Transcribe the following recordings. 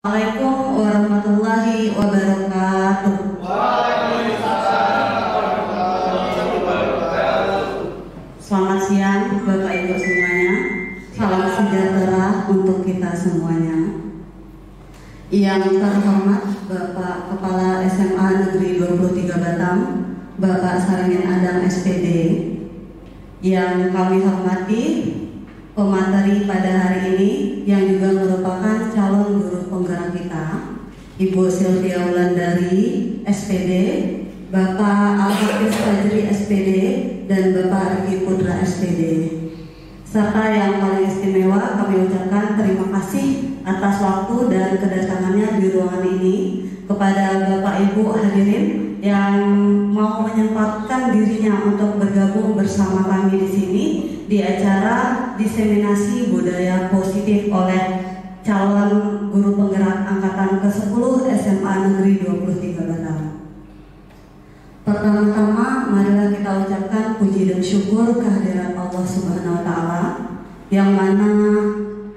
Assalamualaikum warahmatullahi wabarakatuh. Waalaikumsalam warahmatullahi wabarakatuh. Selamat siang Bapak Ibu semuanya. Salam sejahtera untuk kita semuanya. Yang terhormat Bapak Kepala SMA Negeri 23 Batam, Bapak Saringin Adang SPD. Yang kami hormati pemateri pada hari ini yang juga merupakan calon guru penggerak kita, Ibu Sylvia Wulandari SPD, Bapak Al-Hafiz Fajri SPD, dan Bapak Riki Putra SPD. Serta yang paling istimewa kami ucapkan terima kasih atas waktu dan kedatangannya di ruangan ini kepada Bapak Ibu hadirin yang mau menyempatkan dirinya untuk bergabung bersama kami di sini di acara diseminasi budaya positif oleh calon guru penggerak angkatan ke-10 SMA Negeri 23 Batam. Pertama-tama marilah kita ucapkan puji dan syukur kehadirat Allah Subhanahu wa taala yang mana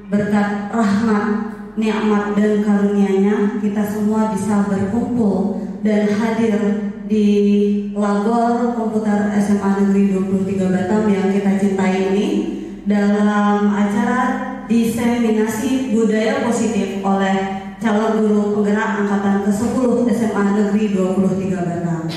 berkat rahmat, nikmat dan karunia-Nya kita semua bisa berkumpul dan hadir di Labor Komputer SMA Negeri 23 Batam yang kita cintai ini dalam acara diseminasi budaya positif oleh calon guru penggerak angkatan ke-10 SMA Negeri 23 Batam.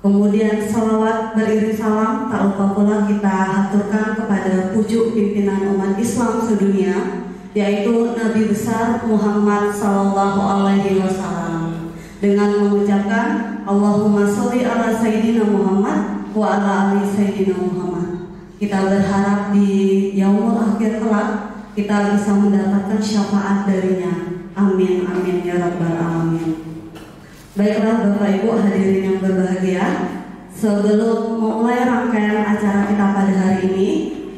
Kemudian salawat beriring salam tak lupa pula kita haturkan kepada pucuk pimpinan umat Islam sedunia, yaitu Nabi besar Muhammad Sallallahu Alaihi Wasallam, dengan mengucapkan Allahumma sholli ala Sayyidina Muhammad wa ala ali Sayyidina Muhammad. Kita berharap di yaumul akhir kelak kita bisa mendapatkan syafaat darinya. Amin amin ya rabbal alamin. Baiklah Bapak Ibu hadirin yang berbahagia, sebelum memulai rangkaian acara kita pada hari ini,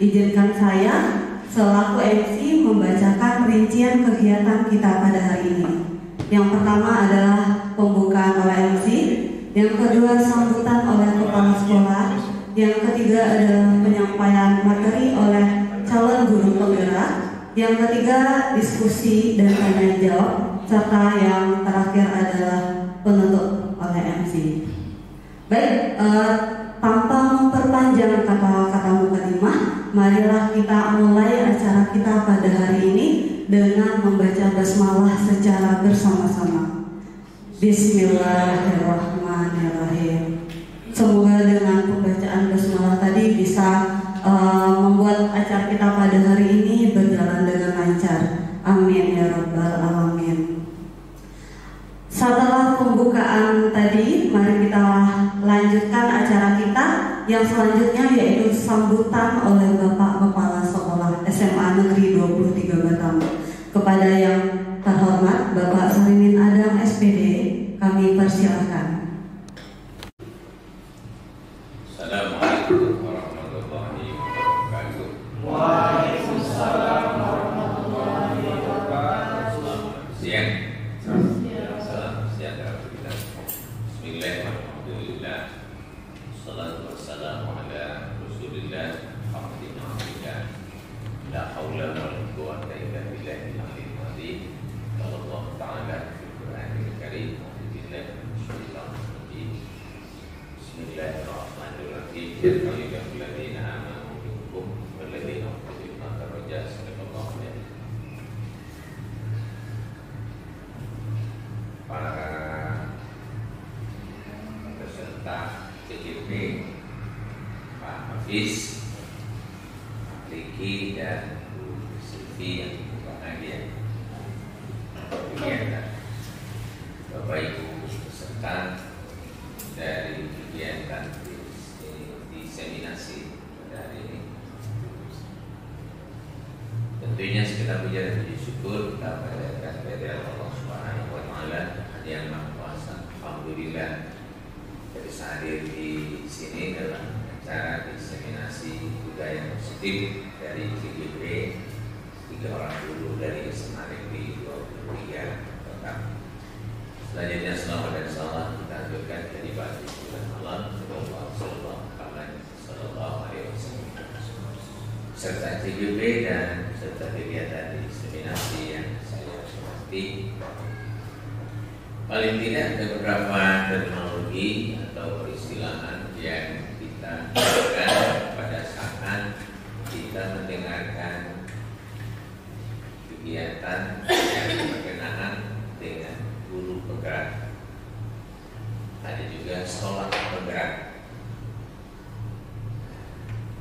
izinkan saya selaku MC membacakan rincian kegiatan kita pada hari ini. Yang pertama adalah pembukaan oleh MC, yang kedua sambutan oleh kepala sekolah, yang ketiga adalah penyampaian materi oleh calon guru penggerak, yang ketiga diskusi dan tanya jawab, serta yang terakhir adalah penutup oleh MC. Baik, tanpa memperpanjang kata-kata mukadimah, marilah kita mulai acara kita pada hari ini dengan membaca basmalah secara bersama-sama. Bismillahirrahmanirrahim. Semoga dengan pembacaan basmalah tadi bisa membuat acara kita pada hari ini berjalan dengan lancar. Amin ya rabbal alamin. Setelah pembukaan tadi, mari kita lanjutkan acara kita yang selanjutnya, yaitu sambutan oleh Bapak Kepala Sekolah SMA Negeri 23 Batam. Kepada yang terhormat Bapak Saringin Adang SPD, kami persilahkan. Assalamualaikum warahmatullahi wabarakatuh. Waalaikumsalam warahmatullahi wabarakatuh. Selamat siang. Salam sejahtera bagi kita. Bismillahirrahmanirrahim. Salatu wassalamu ala Rasulillah Muhammadin Abdillah. La haula wala quwwata illa billahil aliyyil azim. Allah Ta'ala fil Qur'anil Karim. Bismillahirrahmanirrahim. Ya ayyuhalladzina amanu minkum walladzina utul ilma darajat. Sallallahu alaihi. Para peserta CGP, Pak Hafiz, Pak Riki, dan Bu Silvi yang berbahagia. Kegiatan Bapak Ibu peserta dari kegiatan diseminasi pada hari ini. Tentunya sekitar puja dan puji syukur kita panjatkan kepada Allah Subhanahu wa taala yang Maha Kuasa. Alhamdulillah bisa hadir di sini dalam acara diseminasi budaya positif dari CGP 3 orang guru dari SMA Negeri 23 Batam. Selanjutnya selamat dan salam kita haturkan dari Bapak Bulan Malam Sallallahu Alaihi Wasallam serta CGP dan serta kegiatan diseminasi yang saya hormati. mengerti. Paling tidak ada beberapa terminologi atau peristilahan yang kita gunakan pada saat kita mendengarkan kegiatan yang berkenaan dengan guru penggerak. Ada juga sekolah penggerak.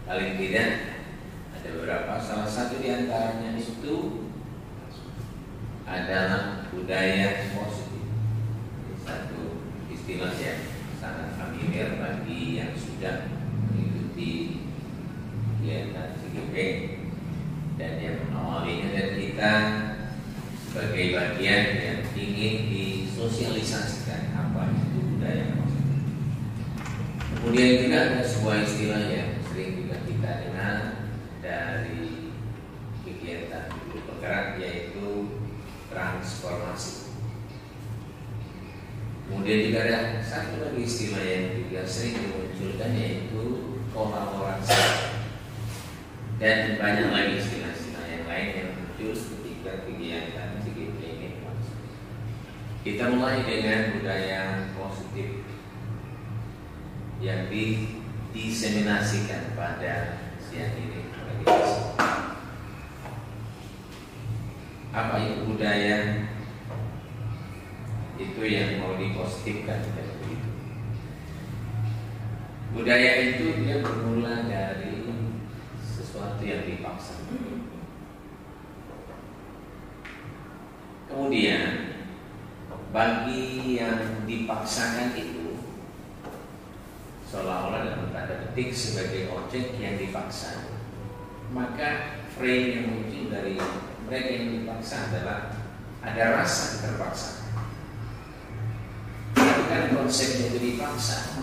Paling tidak ada beberapa, salah satu di antaranya itu adalah budaya positif. Satu istilah yang sangat familiar bagi yang sudah mengikuti kegiatan CGP dan yang mengawalinya, dan kita sebagai bagian yang ingin disosialisasikan apa itu budaya positif. Kemudian juga ada sebuah istilah yang sering juga kita dengar dari kegiatan guru penggerak, yaitu transformasi. Kemudian juga ada satu lagi istilah yang juga sering dimunculkan, yaitu kolaborasi. Dan banyak lagi istilah-istilah yang lain yang muncul ketika kegiatan CGP ini. Kita mulai dengan budaya positif yang diseminasikan pada siang ini. Apa itu budaya? Itu yang mau dipositifkan. Budaya itu dia bermula dari sesuatu yang dipaksa. Kemudian bagi yang dipaksakan itu seolah-olah dalam tanda petik sebagai objek yang dipaksa, maka frame yang muncul dari mereka yang dipaksa adalah ada rasa terpaksa. Kan konsepnya itu dipaksa,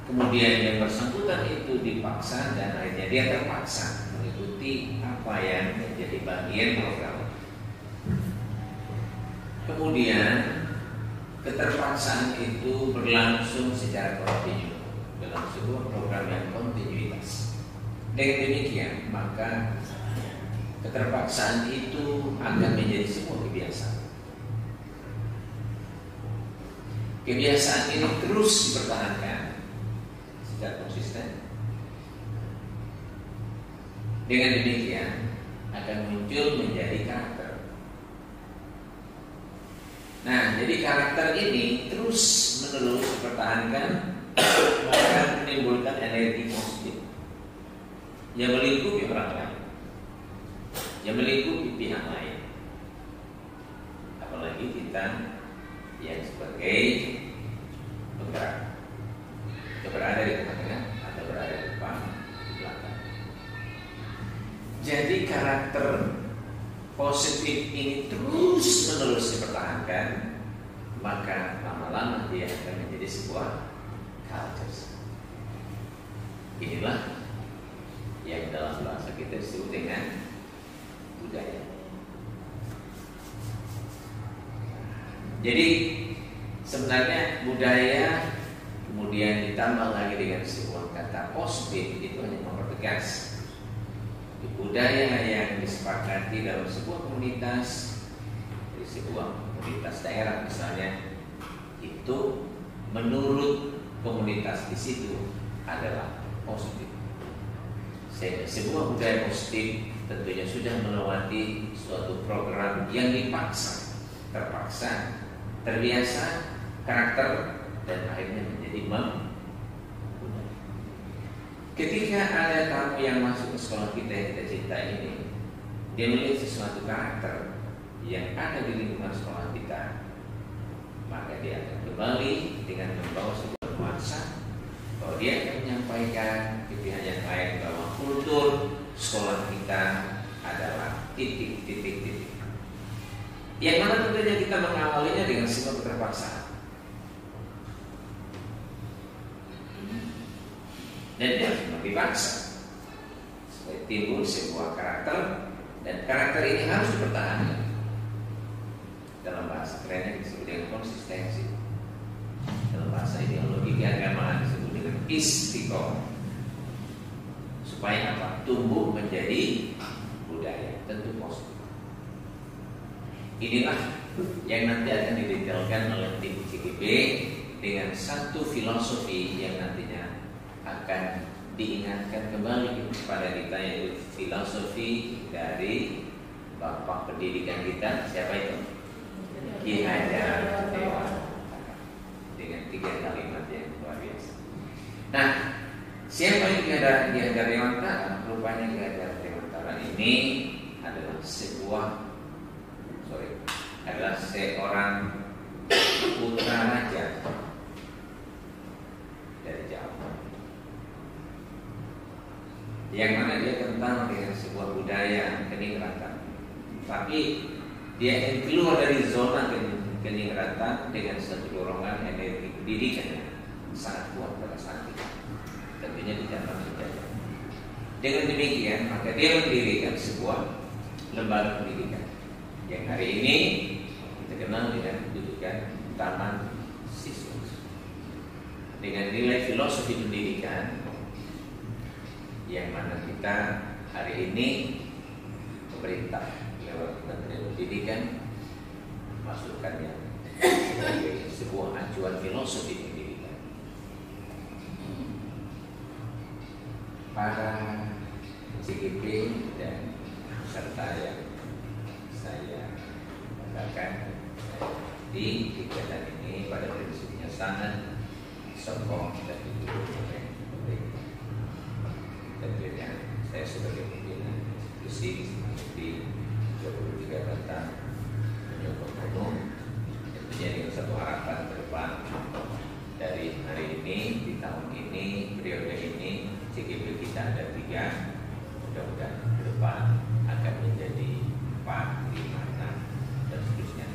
kemudian yang bersangkutan itu dipaksa dan akhirnya dia terpaksa mengikuti apa yang menjadi bagian program. Kemudian keterpaksaan itu berlangsung secara kontinu dalam sebuah program yang kontinuitas. Dengan demikian maka keterpaksaan itu akan menjadi sebuah kebiasaan. Kebiasaan ini terus dipertahankan secara konsisten. Dengan demikian akan muncul menjadi karakter. Nah, jadi karakter ini terus menerus dipertahankan, maka menimbulkan energi positif yang melingkupi orang lain, yang melingkupi pihak lain. Apalagi kita yang sebagai penggerak, kita berada di tengah-tengah atau berada di depan, di belakang. Jadi karakter positif ini terus menerus dipertahankan, maka lama-lama dia akan menjadi sebuah culture. Inilah yang dalam bahasa kita disebut dengan budaya. Jadi sebenarnya budaya kemudian ditambah lagi dengan sebuah kata positif itu hanya mempertegas budaya yang disepakati dalam sebuah komunitas, di sebuah komunitas daerah misalnya, itu menurut komunitas di situ adalah positif. Sebuah budaya positif tentunya sudah melewati suatu program yang dipaksa, terpaksa, terbiasa, karakter, dan akhirnya menjadi budaya. Ketika ada tamu yang masuk ke sekolah kita yang kita cintai ini, dia melihat sesuatu karakter yang ada di lingkungan sekolah kita, maka dia akan kembali dengan membawa sebuah nuansa bahwa dia akan menyampaikan ke pihak yang lain bahwa kultur sekolah kita adalah titik. Yang mana tentunya kita mengawalinya dengan sebuah keterpaksaan. Dan dia harus dipaksa supaya timbul sebuah karakter, dan karakter ini harus dipertahankan. Dalam bahasa kerennya disebut dengan konsistensi. Dalam bahasa ideologi keagamaan disebut dengan istiqomah. Supaya apa? Tumbuh menjadi budaya, tentu positif. Inilah yang nanti akan didetailkan oleh tim CGP dengan satu filosofi yang nantinya akan diingatkan kembali kepada kita, yaitu filosofi dari Bapak pendidikan kita, siapa itu? Ki Hajar Dewantara, dengan 3 kalimat yang luar biasa. Nah, siapa yang Ki Hajar Dewantara? Rupanya Ki Hajar Dewantara ini adalah seorang putra raja dari Jawa, yang mana dia kental dengan sebuah budaya keningratan, tapi dia ingin keluar dari zona keningratan dengan satu dorongan energi pendidikan yang sangat kuat pada saat itu, tentunya di zaman penjajah. Dengan demikian, maka dia mendirikan sebuah lembaga pendidikan yang hari ini kita kenal dengan pendidikan Taman Siswa, dengan nilai filosofi pendidikan yang mana kita hari ini pemerintah lewat Kementerian Pendidikan masukkannya sebagai sebuah acuan filosofi pendidikan. Para CGP dan peserta yang saya katakan di kegiatan ini pada prinsipnya sangat sokong dan didukung oleh pemerintah. Tentunya saya sebagai pimpinan institusi seperti Jokowi juga datang menyokong penuh, tentunya dengan satu harapan ke depan dari hari ini, di tahun ini, periode ini CGP kita ada 3, mudah-mudahan ke depan akan menjadi 4, 5, 6 dan seterusnya.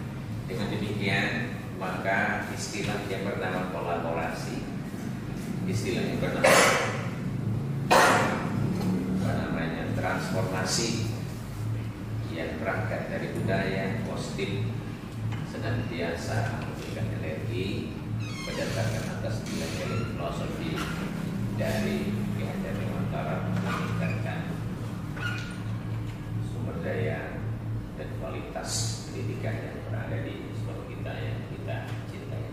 Dengan demikian maka istilah yang bernama kolaborasi, istilah yang bernama transformasi yang berangkat dari budaya positif senantiasa memberikan energi berdasarkan atas nilai filosofi dari Ki Hajar Dewantara, meningkatkan sumber daya dan kualitas pendidikan yang berada di sekolah kita yang kita cintai.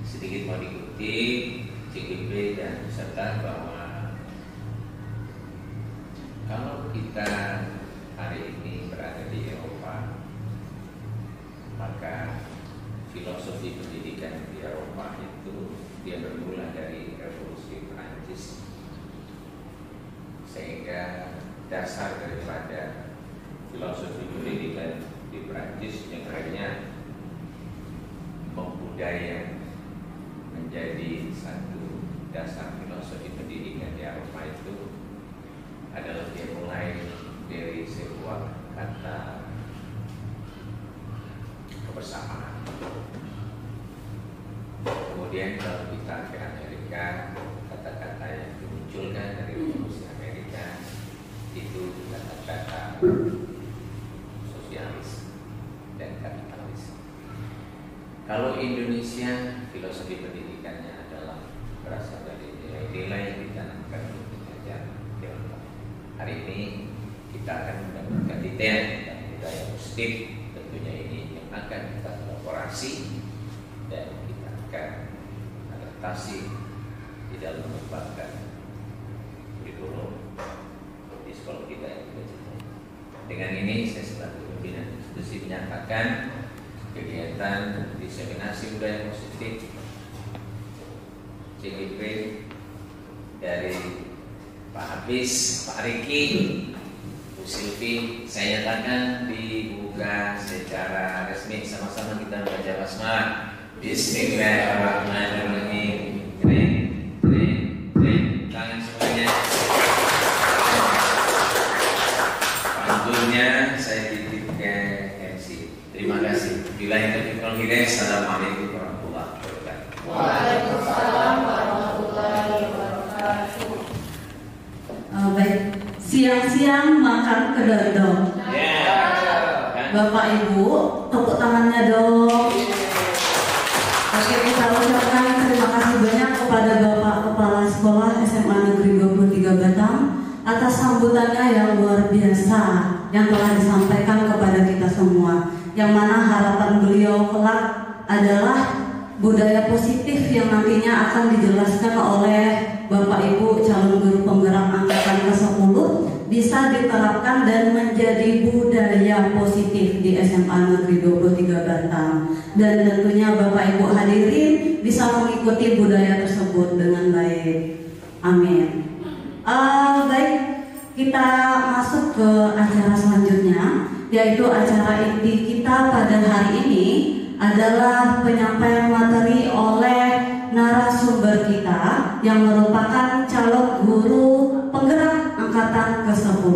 Sedikit mau dikutip CGP dan peserta bahwa kalau kita hari ini berada di Eropa, maka filosofi pendidikan di Eropa itu dia bermula dari revolusi Perancis, sehingga dasar daripada filosofi pendidikan di Perancis yang akhirnya membudaya menjadi satu dasar filosofi pendidikan di Eropa itu adalah dia mulai dari sebuah kata kebersamaan. Kemudian kalau kita ke Amerika, kata-kata yang dimunculkan dari revolusi Amerika itu kata-kata sosialis dan kapitalis. Kalau Indonesia, filosofi pendidikannya adalah berasal dari nilai-nilai yang ditanamkan oleh Ki Hajar Dewantara. Hari ini kita akan mendapatkan detail dan budaya positif, tentunya ini yang akan kita kolaborasi dan kita akan adaptasi di dalam mengembangkan kurikulum di sekolah kita yang kita cintai. Dengan ini saya selaku pimpinan institusi menyatakan kegiatan diseminasi budaya positif CGP dari Pak Hafiz, Pak Riki, Bu Silvi, saya nyatakan dibuka secara resmi. Sama-sama kita membaca basmalah. Bismillahirrahmanirrahim. Tangan semuanya. Pantunnya saya titip ke MC. Terima kasih. Billahi taufiq wal hidayah. Assalamualaikum warahmatullahi wabarakatuh. Waalaikumsalam warahmatullahi wabarakatuh. Baik, siang-siang makan kedondong. Bapak Ibu, tepuk tangannya dong. Oke, kita ucapkan terima kasih banyak kepada Bapak Kepala Sekolah SMA Negeri 23 Batang atas sambutannya yang luar biasa yang telah disampaikan kepada kita semua. yang mana harapan beliau kelak adalah budaya positif yang nantinya akan dijelaskan oleh Bapak Ibu calon guru penggerak angkatan ke-10 bisa diterapkan dan menjadi budaya positif di SMA Negeri 23 Batang, dan tentunya Bapak Ibu hadirin bisa mengikuti budaya tersebut dengan baik. Amin. Baik, kita masuk ke acara selanjutnya, yaitu acara inti kita pada hari ini adalah penyampaian materi oleh narasumber kita yang merupakan calon guru penggerak angkatan ke-10.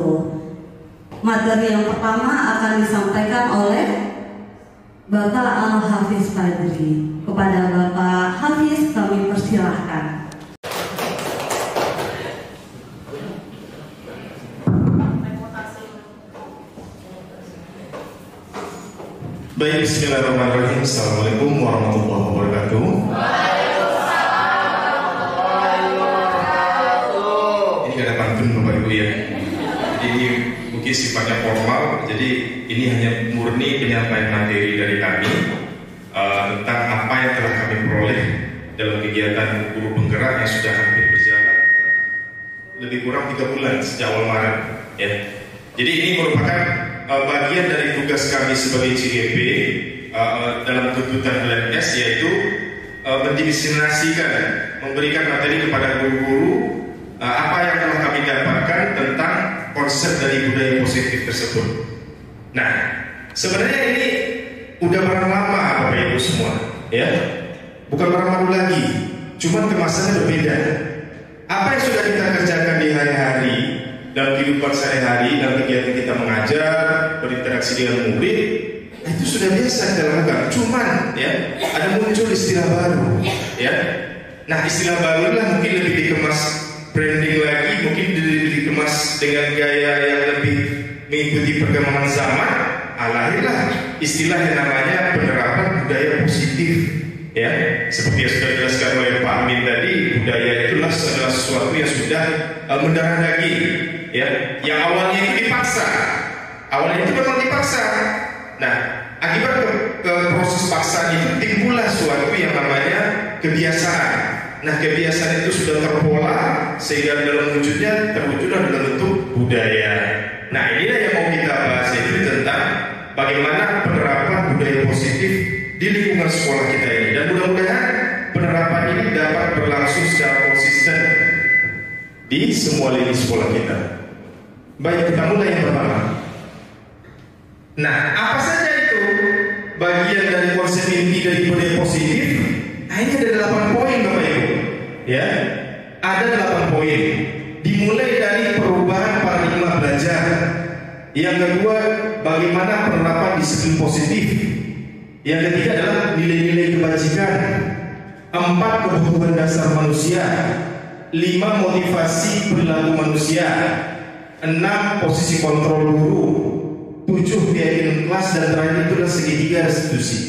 Materi yang pertama akan disampaikan oleh Bapak Al-Hafiz Fadri. Kepada Bapak Hafiz kami persilahkan. Baik, bismillahirrahmanirrahim. Assalamualaikum warahmatullahi wabarakatuh. Ini gak ada pantun Bapak Ibu ya. Ini mungkin sifatnya formal, jadi ini hanya murni penyampaian materi dari kami tentang apa yang telah kami peroleh dalam kegiatan guru penggerak yang sudah hampir berjalan lebih kurang 3 bulan sejak awal Maret ya. Jadi ini merupakan bagian dari tugas kami sebagai CGP dalam tuntutan LMS, yaitu mendiseminasikan, memberikan materi kepada guru-guru apa yang telah kami dapatkan tentang konsep dari budaya positif tersebut. Nah, sebenarnya ini udah barang lama Bapak Ibu semua, ya, bukan barang baru lagi, cuman kemasannya berbeda. Apa yang sudah kita kerjakan di hari-hari dalam kehidupan sehari-hari, dalam kegiatan kita mengajar, berinteraksi dengan murid, itu sudah biasa kita lakukan. Cuman ya, ada muncul istilah baru ya. Nah, istilah baru lah mungkin lebih dikemas branding lagi, mungkin lebih dikemas dengan gaya yang lebih mengikuti perkembangan zaman. Lahirlah istilah yang namanya penerapan budaya positif ya. Seperti yang sudah dijelaskan oleh Pak Amin tadi, budaya itulah adalah sesuatu yang sudah mendarah daging ya, yang awalnya itu dipaksa. Awalnya itu memang dipaksa. Nah, akibat ke proses paksaan itu timbullah suatu yang namanya kebiasaan. Nah, kebiasaan itu sudah terpola sehingga dalam wujudnya terwujudlah dalam bentuk budaya. Nah, inilah yang mau kita bahas, itu tentang bagaimana penerapan budaya positif di lingkungan sekolah kita ini. Dan mudah-mudahan penerapan ini dapat berlangsung secara konsisten di semua lini sekolah kita. Baik, kita mulai yang pertama. Nah, apa saja itu bagian dari konsep inti dari budaya positif? Nah, ini ada 8 poin Bapak Ibu. Ya, ada 8 poin. Dimulai dari perubahan paradigma belajar. Yang kedua, bagaimana penerapan disiplin positif. Yang ketiga adalah nilai-nilai kebajikan. 4, kebutuhan dasar manusia. 5, motivasi perilaku manusia. 6, posisi kontrol guru. 7, keyakinan kelas. Dan terakhir itu adalah segitiga restitusi.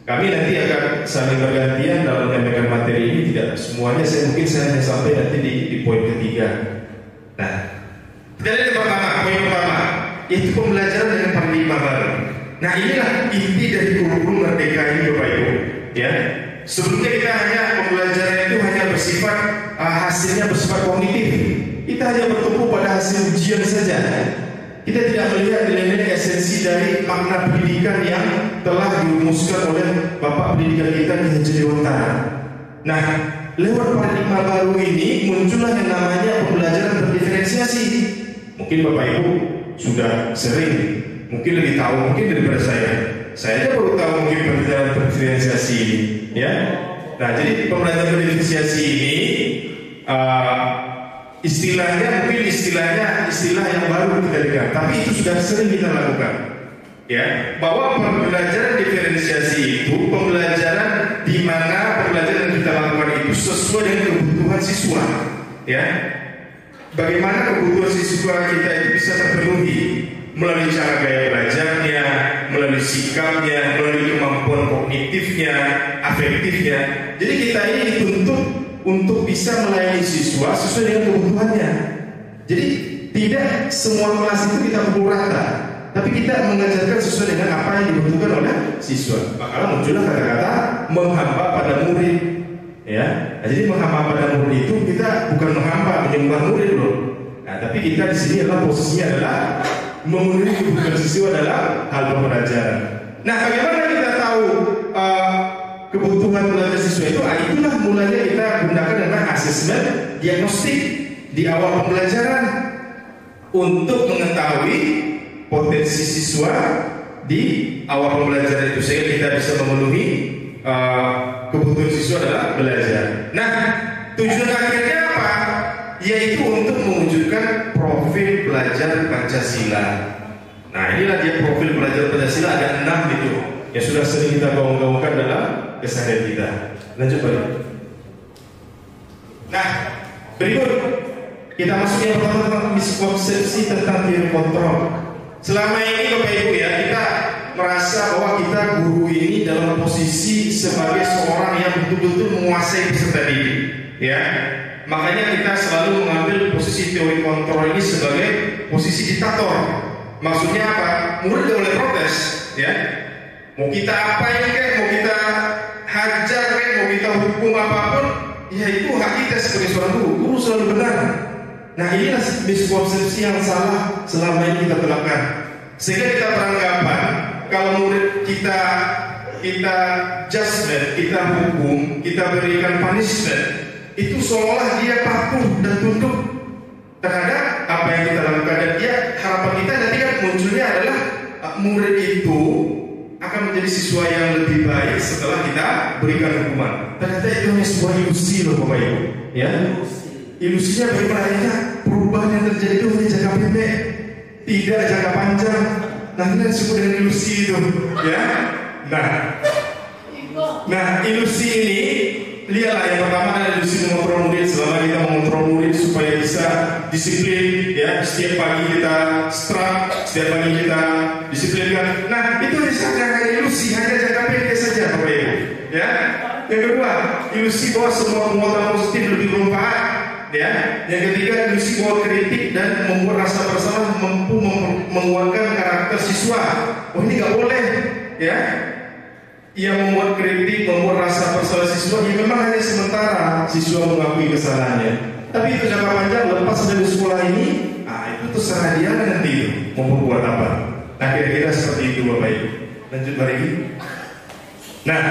Kami nanti akan saling bergantian dalam menyampaikan materi ini. Tidak semuanya, mungkin saya hanya sampai nanti di poin ketiga. Nah, kita lihat yang pertama, poin pertama, yaitu pembelajaran dengan paradigma baru. Nah, inilah inti dari kurikulum Merdeka ini Bapak Ibu ya. Sebelumnya kita hanya pembelajaran itu hanya bersifat hasilnya bersifat kognitif. Kita hanya bertumpu pada hasil ujian saja. Kita tidak melihat nilai-nilai esensi dari makna pendidikan yang telah dirumuskan oleh Bapak Pendidikan kita di Haji Dewantara. Nah, lewat paradigma baru ini muncullah yang namanya pembelajaran berdiferensiasi. Mungkin Bapak Ibu sudah sering, mungkin lebih tahu mungkin daripada saya. Saya aja baru tahu mungkin pembelajaran berdiferensiasi ini, ya. Nah, jadi pembelajaran berdiferensiasi ini istilahnya mungkin istilah yang baru kita dengar, tapi itu sudah sering kita lakukan, ya. Bahwa pembelajaran diferensiasi itu pembelajaran di mana pembelajaran yang kita lakukan itu sesuai dengan kebutuhan siswa, ya. Bagaimana kebutuhan siswa kita itu bisa terpenuhi melalui cara gaya belajarnya, melalui sikapnya, melalui kemampuan kognitifnya, afektifnya. Jadi kita ini dituntut untuk bisa melayani siswa sesuai dengan kebutuhannya. Jadi tidak semua kelas itu kita pukul rata, tapi kita mengajarkan sesuai dengan apa yang dibutuhkan oleh siswa. Maka muncullah kata-kata menghamba pada murid. Ya, nah, jadi menghamba pada murid itu kita bukan menghamba menyembah murid loh. Nah, tapi kita di sini adalah posisinya adalah memenuhi kebutuhan siswa dalam hal pembelajaran. Nah, bagaimana kita tahu kebutuhan belajar siswa itu? Itulah mulanya kita gunakan dengan asesmen diagnostik di awal pembelajaran untuk mengetahui potensi siswa di awal pembelajaran itu sehingga kita bisa memenuhi kebutuhan siswa dalam belajar. Nah, tujuan akhirnya apa? Yaitu untuk mewujudkan profil pelajar Pancasila. Nah, inilah dia profil pelajar Pancasila, ada 6 itu yang sudah sering kita gaung-gaungkan dalam keseharian kita. Lanjut balik. Nah, berikut kita masuk yang pertama tentang miskonsepsi tentang teori kontrol. Selama ini Bapak Ibu ya, kita merasa bahwa kita guru ini dalam posisi sebagai seorang yang betul-betul menguasai peserta didik, ya. Makanya kita selalu mengambil posisi teori kontrol ini sebagai posisi diktator. Maksudnya apa? Murid gak boleh protes, ya. Mau kita apain kayak, mau kita hajar kayak, mau kita hukum apapun, ya itu hak kita sebagai seorang guru. Guru selalu benar. Nah, inilah miskonsepsi yang salah selama ini kita terapkan. Sehingga kita beranggapan kalau murid kita judgment, kita hukum, kita berikan punishment, itu seolah dia patuh dan tunduk terhadap apa yang kita lakukan. Dan dia harapan kita nanti kan munculnya adalah murid itu akan menjadi siswa yang lebih baik setelah kita berikan hukuman. Ternyata itu hanya sebuah ilusi loh Bapak Ibu, ya. Ilusinya bagaimana? Perubahan yang terjadi itu hanya jangka pendek, tidak jangka panjang. Nah, ini disebut dengan ilusi itu, ya. Nah, ilusi ini, lihatlah yang pertama adalah ilusi mengontrol murid. Selama kita mengontrol murid supaya bisa disiplin, ya. Setiap pagi kita strap, setiap pagi kita disiplinkan. Nah, itu hanya ilusi, hanya jangka pendek saja, Bapak Ibu, ya. Yang kedua, ilusi bahwa semua penguatan positif lebih bermanfaat. Ya, yang ketiga ilusi bahwa kritik dan membuat rasa bersalah mampu menguatkan karakter siswa. Oh, ini nggak boleh, ya. Yang membuat kritik, membuat rasa bersalah siswa, ya memang hanya sementara siswa mengakui kesalahannya. Tapi itu jangka panjang, lepas dari sekolah ini, itu terserah dia nanti mau berbuat apa. Nah, kira-kira seperti itu Bapak Ibu. Lanjut lagi. Nah,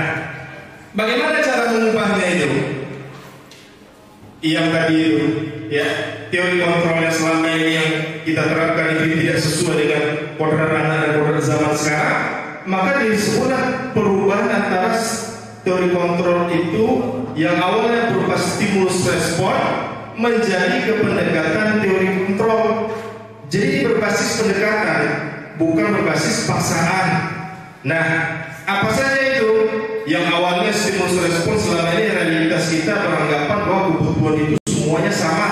bagaimana cara mengubahnya itu? Yang tadi itu, ya, teori kontrol yang selama ini yang kita terapkan itu tidak sesuai dengan kodrat anak dan kodrat zaman sekarang, maka disebutlah perubahan antara teori kontrol itu yang awalnya berupa stimulus respon menjadi pendekatan teori kontrol. Jadi berbasis pendekatan, bukan berbasis paksaan. Nah, apa saja itu? Yang awalnya stimulus respon, selama ini realitas kita beranggapan bahwa kebutuhan itu semuanya sama.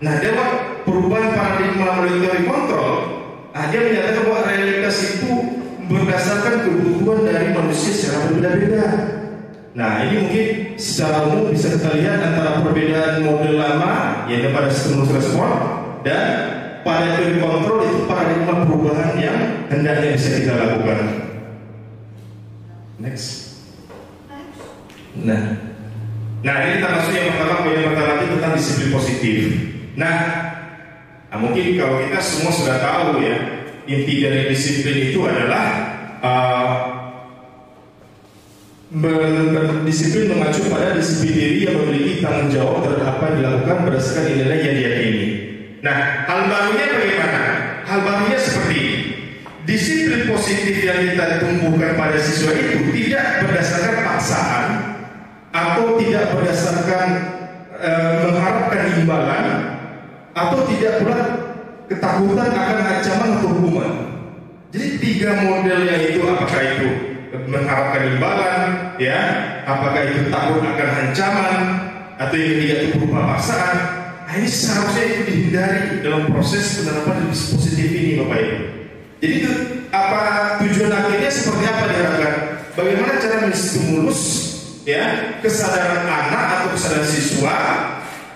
Nah, lewat perubahan paradigma melalui teori kontrol, dia menyatakan bahwa realitas itu berdasarkan kebutuhan dari manusia secara berbeda-beda. Nah, ini mungkin secara umum bisa kita lihat antara perbedaan model lama yaitu pada stimulus respon dan pada teori kontrol itu paradigma perubahan yang hendaknya bisa kita lakukan. Next. Nah, ini kita masuk yang pertama, poin yang pertama itu tentang disiplin positif. Nah, mungkin kalau kita semua sudah tahu ya, inti dari disiplin itu adalah disiplin mengacu pada disiplin diri yang memiliki tanggung jawab terhadap apa yang dilakukan berdasarkan nilai yang diyakini. Nah, hal barunya bagaimana? Hal barunya seperti ini. Disiplin positif yang kita tumbuhkan pada siswa itu tidak berdasarkan paksaan atau tidak berdasarkan mengharapkan imbalan atau tidak pula ketakutan akan ancaman atau hukuman. Jadi 3 modelnya itu, apakah itu mengharapkan imbalan, ya, apakah itu takut akan ancaman, atau yang ketiga itu berupa paksaan. Nah, ini seharusnya itu dihindari dalam proses penerapan positif ini, Bapak Ibu. Jadi itu apa tujuan akhirnya seperti apa diharapkan? Bagaimana cara menstimulus, ya, kesadaran anak atau kesadaran siswa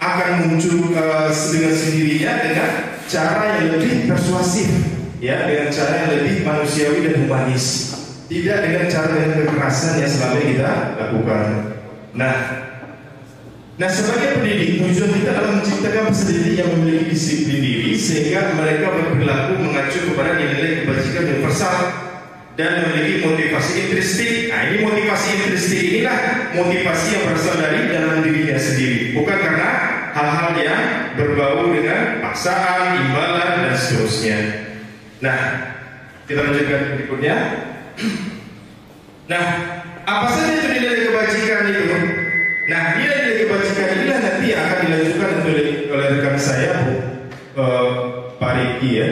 akan muncul dengan sendirinya dengan cara yang lebih persuasif. ya, dengan cara yang lebih manusiawi dan humanis, tidak dengan cara dengan kekerasan yang selama ini kita lakukan. Nah, sebagai pendidik, tujuan kita adalah menciptakan peserta didik yang memiliki disiplin diri sehingga mereka berperilaku mengacu kepada nilai kebajikan universal dan memiliki motivasi intrinsik. Nah, ini motivasi intrinsik inilah motivasi yang berasal dari dalam dirinya sendiri, bukan karena hal-hal yang berbau dengan paksaan, imbalan, dan seterusnya. Nah, kita lanjutkan berikutnya. Nah, apa saja itu nilai kebajikan itu? Nah, nilai kebajikan inilah nanti yang akan dilanjutkan oleh rekan saya, Pak Riki ya.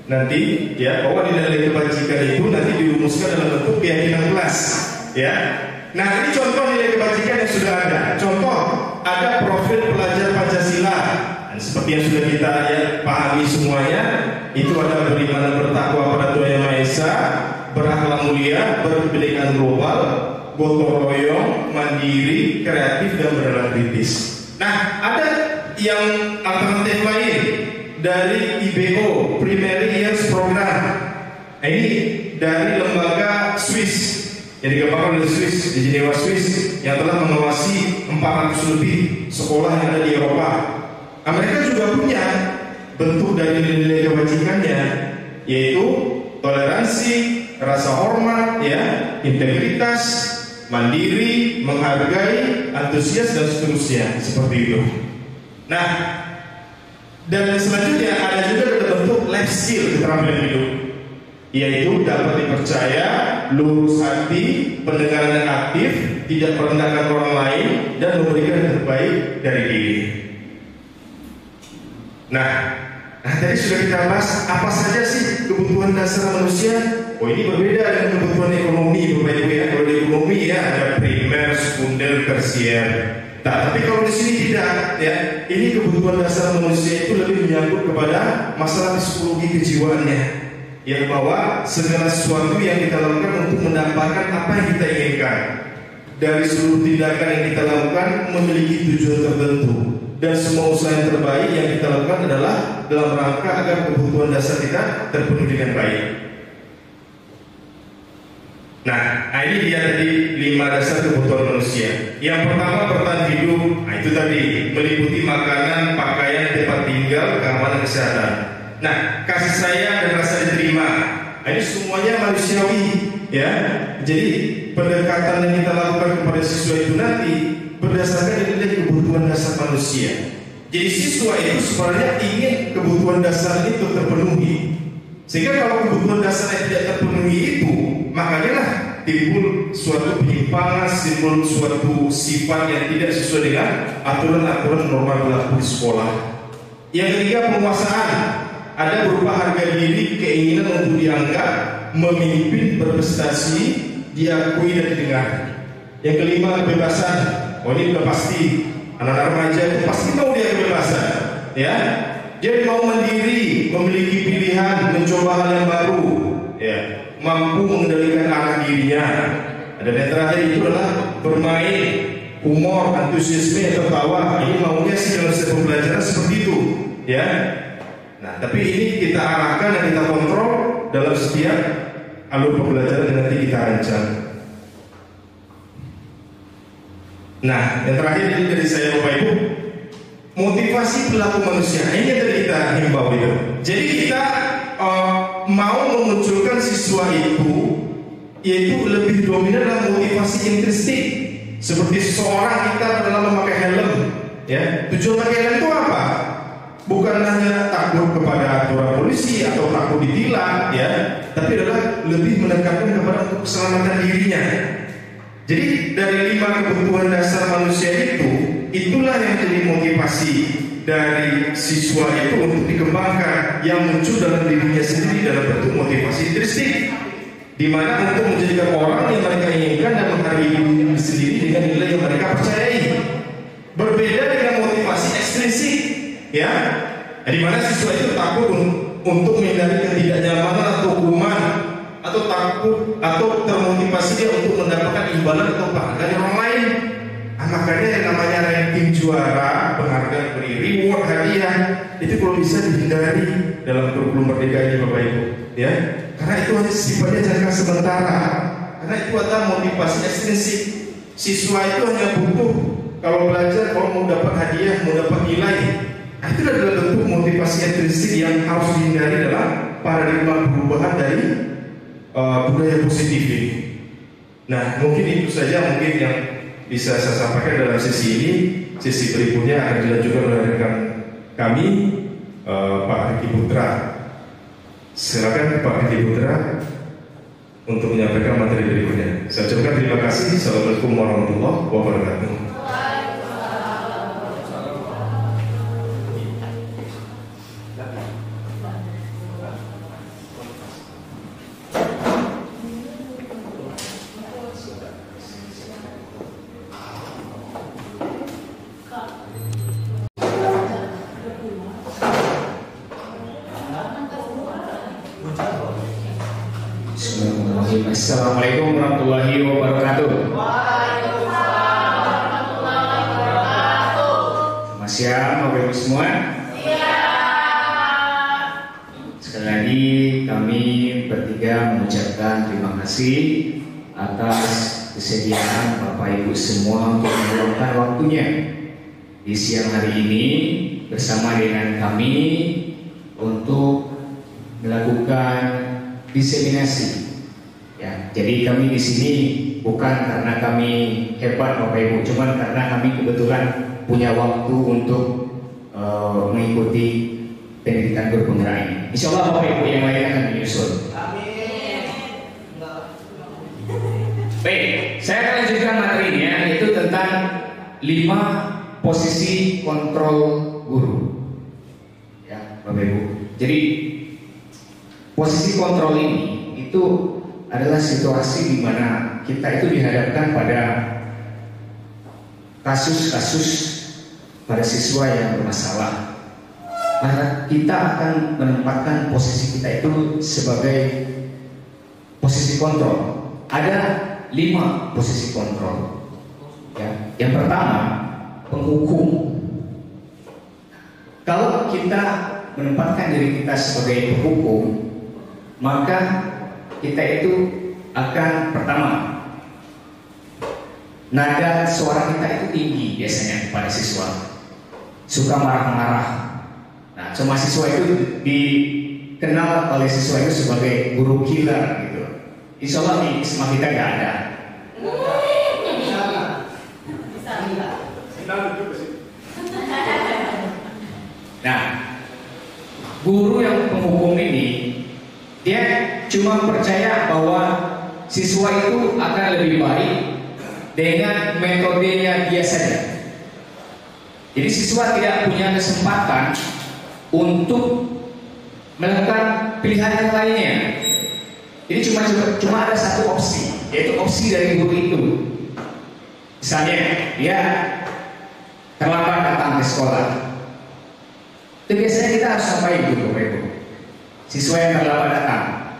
Nanti ya, bahwa nilai kebajikan itu nanti dirumuskan dalam bentuk keyakinan kelas ya. Nah, ini contoh nilai kebajikan yang sudah ada. Contoh, ada profil pelajar Pancasila. Dan seperti yang sudah kita ya, pahami semuanya, itu ada beriman dan bertakwa pada Tuhan Yang Maha Esa, berakhlak mulia, berpendidikan global, gotong royong, mandiri, kreatif, dan bernalar kritis. Nah, ada yang alternatif lain dari IBO, Primary Years Program. Nah, ini dari lembaga Swiss yang dikembangkan oleh Swiss di Jenewa, Swiss, yang telah mengawasi 400 lebih sekolah yang ada di Eropa. Nah, mereka juga punya bentuk dari nilai kebajikannya, yaitu toleransi, rasa hormat, ya, integritas, mandiri, menghargai, antusias, dan seterusnya, seperti itu. Nah, dan selanjutnya ada juga bentuk life skill, keterampilan hidup, yaitu dapat dipercaya, lurus hati, pendengaran yang aktif, tidak merendahkan orang lain, dan memberikan yang terbaik dari diri. Nah, tadi sudah kita bahas apa saja sih kebutuhan dasar manusia. Oh, ini berbeda dengan kebutuhan ekonomi, Bapak Ibu ya. Kalau di ekonomi ya ada primer, sekunder, tersier. Nah, tapi kalau di sini tidak ya. Ini kebutuhan dasar manusia itu lebih menyangkut kepada masalah psikologi kejiwaannya, yang bahwa segala sesuatu yang kita lakukan untuk mendapatkan apa yang kita inginkan. Dari seluruh tindakan yang kita lakukan memiliki tujuan tertentu, dan semua usaha yang terbaik yang kita lakukan adalah dalam rangka agar kebutuhan dasar kita terpenuhi dengan baik. Nah, ini dia tadi 5 dasar kebutuhan manusia. Yang pertama, bertahan hidup. Nah, itu tadi meliputi makanan, pakaian, tempat tinggal, keamanan, kesehatan. Nah, kasih sayang dan rasa diterima. Nah, ini semuanya manusiawi, ya. Jadi pendekatan yang kita lakukan kepada siswa itu nanti berdasarkan nilai kebutuhan dasar manusia. Jadi siswa itu sebenarnya ingin kebutuhan dasar itu terpenuhi. Sehingga kalau kebutuhan dasarnya tidak terpenuhi itu, makanya lah timbul suatu penyimpangan, timbul suatu sifat yang tidak sesuai dengan aturan-aturan normal berlaku di sekolah. Yang ketiga, penguasaan. Ada berupa harga diri, keinginan untuk dianggap, memimpin, berprestasi, diakui dan didengar. Yang kelima, kebebasan. Oh, ini sudah pasti. Anak-anak remaja itu pasti mau dia kebebasan, ya. Dia mau mandiri, memiliki pilihan, mencoba hal yang baru, ya, mampu mengendalikan arah dirinya. Dan yang terakhir itu adalah bermain, humor, antusiasme, tertawa. Ini maunya sih dalam setiap pembelajaran seperti itu, ya. Nah, tapi ini kita arahkan dan kita kontrol dalam setiap alur pembelajaran yang nanti kita rancang. Nah, yang terakhir ini dari saya, Bapak Ibu, motivasi perilaku manusia. Ini yang tadi kita himbau itu. Jadi kita mau memunculkan siswa itu, yaitu lebih dominan dalam motivasi intrinsik. Seperti seseorang kita dalam memakai helm, ya. Tujuan pakai helm itu apa? Bukan hanya takut kepada aturan polisi atau takut ditilang, ya, tapi adalah lebih menekankan kepada keselamatan dirinya. Jadi dari 5 kebutuhan dasar manusia itu, itulah yang jadi motivasi dari siswa itu untuk dikembangkan, yang muncul dalam dirinya sendiri dalam bentuk motivasi intrinsik, di mana untuk menjadikan orang yang mereka inginkan dan menghargai diri sendiri dengan nilai yang mereka percayai. Berbeda dengan motivasi ekstrinsik, ya, di mana siswa itu takut untuk menghindari ketidaknyamanan atau hukuman, atau takut atau termotivasi dia untuk mendapatkan imbalan atau penghargaan orang lain. Nah, Makanya yang namanya ranking juara, penghargaan, beri reward, hadiah, itu kalau bisa dihindari dalam kurikulum merdeka ini Bapak Ibu, ya. Karena itu hanya sifatnya jangka sementara. Karena itu adalah motivasi ekstrinsik. Siswa itu hanya butuh kalau belajar, kalau mau dapat hadiah, mau dapat nilai. Nah, itu adalah bentuk motivasi ekstrinsik yang harus dihindari dalam paradigma perubahan dari budaya positif ini. Nah, mungkin itu saja mungkin yang bisa saya sampaikan dalam sesi ini. Sesi berikutnya akan dilanjutkan oleh rekan kami, Pak Riki Putra. Silakan Pak Riki Putra untuk menyampaikan materi berikutnya. Saya ucapkan terima kasih. Assalamualaikum warahmatullahi wabarakatuh. Assalamualaikum warahmatullahi wabarakatuh. Selamat siang Bapak Ibu semua. Sekali lagi kami bertiga mengucapkan terima kasih atas kesediaan Bapak Ibu semua untuk meluangkan waktunya di siang hari ini bersama dengan kami untuk melakukan diseminasi. Ya, jadi kami di sini bukan karena kami hebat Bapak Ibu, cuman karena kami kebetulan punya waktu untuk mengikuti pendidikan guru penggerak ini. Insya Allah Bapak Ibu yang lain akan menyusul. Amin. Baik, saya akan lanjutkan materinya, yaitu tentang 5 posisi kontrol guru. Ya, Bapak Ibu. Jadi posisi kontrol ini itu adalah situasi di mana kita itu dihadapkan pada kasus-kasus pada siswa yang bermasalah. Maka kita akan menempatkan posisi kita itu sebagai posisi kontrol. Ada 5 posisi kontrol. Ya. Yang pertama, penghukum. Kalau kita menempatkan diri kita sebagai penghukum, maka kita itu akan pertama, nada suara kita itu tinggi biasanya pada siswa, suka marah-marah. Nah, semua siswa itu dikenal oleh siswa itu sebagai guru killer gitu. Insya Allah di SMA kita nggak ada. Nah, guru yang penghukum ini dia cuma percaya bahwa siswa itu akan lebih baik dengan metodenya dia saja. Jadi siswa tidak punya kesempatan untuk melakukan pilihan yang lainnya. Jadi cuma ada satu opsi, yaitu opsi dari guru itu. Misalnya dia terlambat datang ke sekolah, itu biasanya kita harus sampaikan dulu, Bapak Ibu. Siswa yang terlambat datang,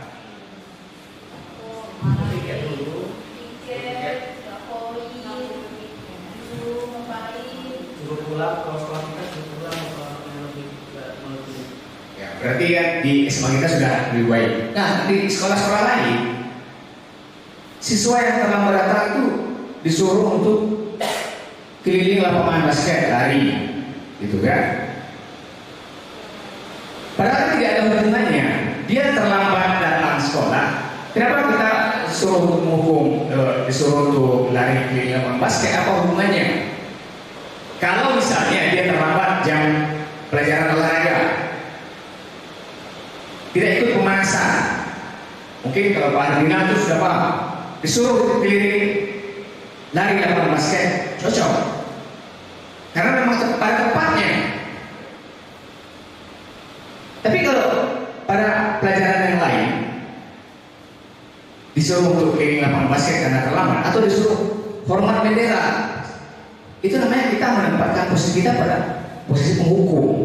ya, berarti kan di SMA kita sudah lebih baik. Nah, di sekolah-sekolah lain, siswa yang terlambat datang itu disuruh untuk keliling lapangan basket, lari, gitu kan? Padahal tidak ada hubungannya. Dia terlambat datang sekolah. Kenapa kita disuruh untuk menghukum, disuruh untuk lari keliling lapangan basket? Apa hubungannya? Kalau misalnya dia terlambat jam pelajaran olahraga, tidak ikut pemanasan, mungkin kalau Pak Ardina itu sudah paham, disuruh keliling lari lapangan basket, cocok. Karena memang pada tepatnya. Tapi kalau pada pelajaran yang lain disuruh untuk keliling lapangan basket karena terlambat, atau disuruh hormat bendera, itu namanya kita menempatkan posisi kita pada posisi penghukum,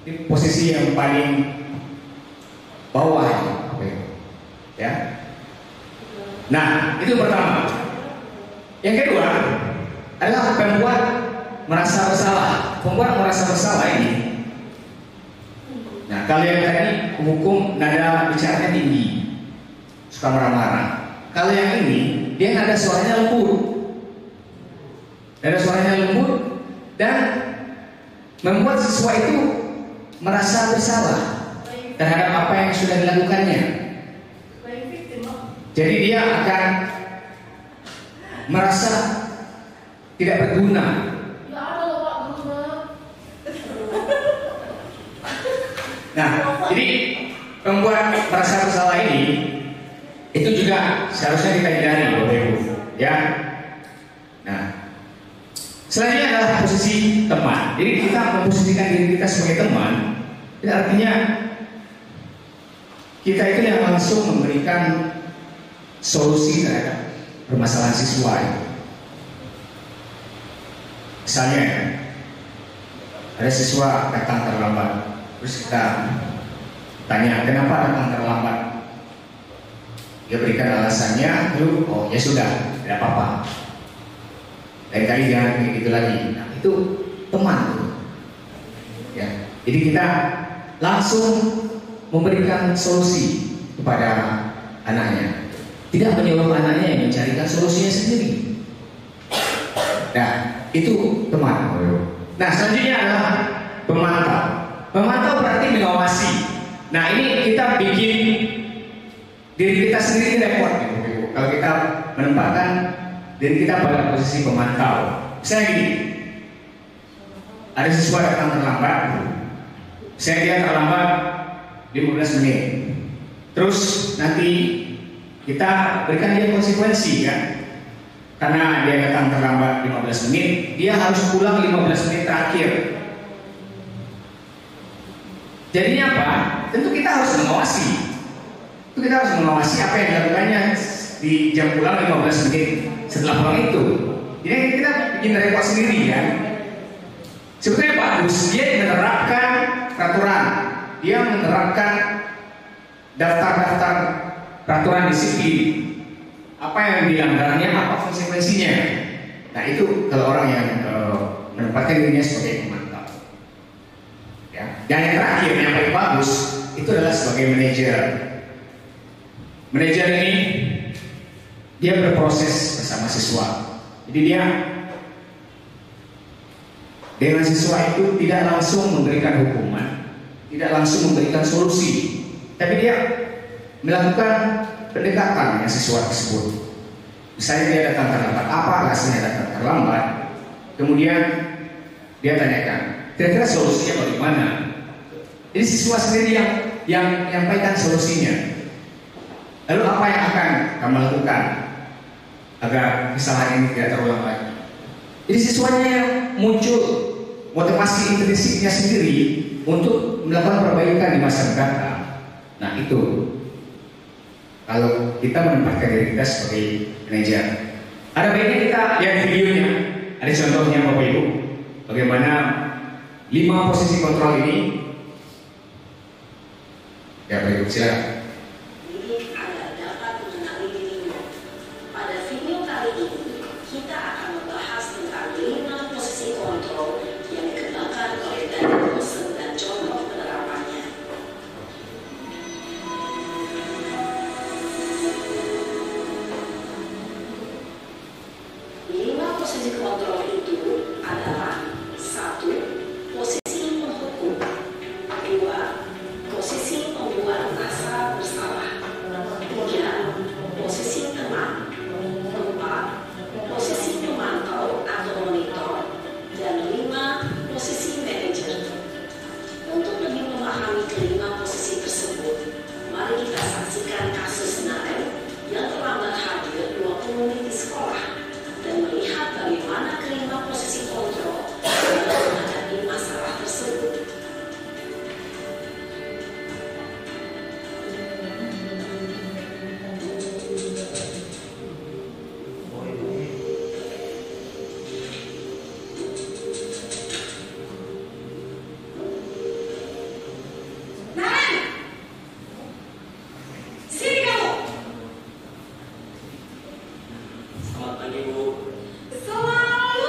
di posisi yang paling bawah, ya. Nah, itu pertama. Yang kedua, adalah pembuat merasa bersalah. Pembuat merasa bersalah ini. Nah, kalau yang tadi hukum nada bicaranya tinggi, suka marah-marah. Kalau yang ini dia nada suaranya lembut, nada suaranya lembut dan membuat siswa itu merasa bersalah terhadap apa yang sudah dilakukannya. Jadi dia akan merasa tidak berguna. Nah, jadi pembuat merasa bersalah ini itu juga seharusnya kita hindari, Bapak Ibu, ya. Nah, selanjutnya adalah posisi teman. Jadi kita memposisikan diri kita sebagai teman, itu artinya kita itu yang langsung memberikan solusi terhadap permasalahan siswa. Misalnya, ada siswa datang terlambat, terus kita tanya kenapa datang terlambat. Dia berikan alasannya, lalu oh ya sudah, tidak apa-apa. Lain kali jangan kayak gitu lagi. Nah, itu teman tuh. Ya. Jadi kita langsung memberikan solusi kepada anaknya. Tidak menyuruh anaknya yang mencarikan solusinya sendiri. Nah, itu teman. Nah, selanjutnya adalah pemantau. Pemantau berarti mengawasi. Nah, ini kita bikin diri kita sendiri repot. Kalau kita menempatkan diri kita pada posisi pemantau. Misalnya gini, ada siswa datang terlambat, dia terlambat 15 menit. Terus nanti kita berikan dia konsekuensi kan. Karena dia datang terlambat 15 menit, dia harus pulang 15 menit terakhir. Jadinya apa? Tentu kita harus mengawasi. Kita harus mengawasi apa yang dilakukannya di jam pulang 15 menit setelah pulang itu. Jadi kita bikin repot sendiri kan. Sebetulnya bagus, dia menerapkan peraturan, dia menerapkan daftar-daftar peraturan disiplin. Apa yang dilanggarnya, apa konsekuensinya. Nah itu kalau orang yang menempatkan dirinya sebagai pemantau. Ya. Dan yang terakhir yang paling bagus itu adalah sebagai manajer. Manajer ini dia berproses bersama siswa. Jadi dia dengan siswa itu tidak langsung memberikan hukuman, tidak langsung memberikan solusi, tapi dia melakukan pendekatan dengan siswa tersebut. Misalnya dia datang terlambat, apa alasannya datang terlambat? Kemudian dia tanyakan, kira-kira solusinya bagaimana? Jadi siswa sendiri yang menyampaikan solusinya. Lalu apa yang akan kamu lakukan agar kesalahan ini tidak terulang lagi? Jadi siswanya yang muncul motivasi intrinsiknya sendiri untuk melakukan perbaikan di masa mendatang. Nah itu kalau kita menempatkan diri kita sebagai manajer. Ada baiknya kita lihat videonya. Ada contohnya Bapak Ibu, bagaimana 5 posisi kontrol ini. Ya Bapak Ibu silakan. Selalu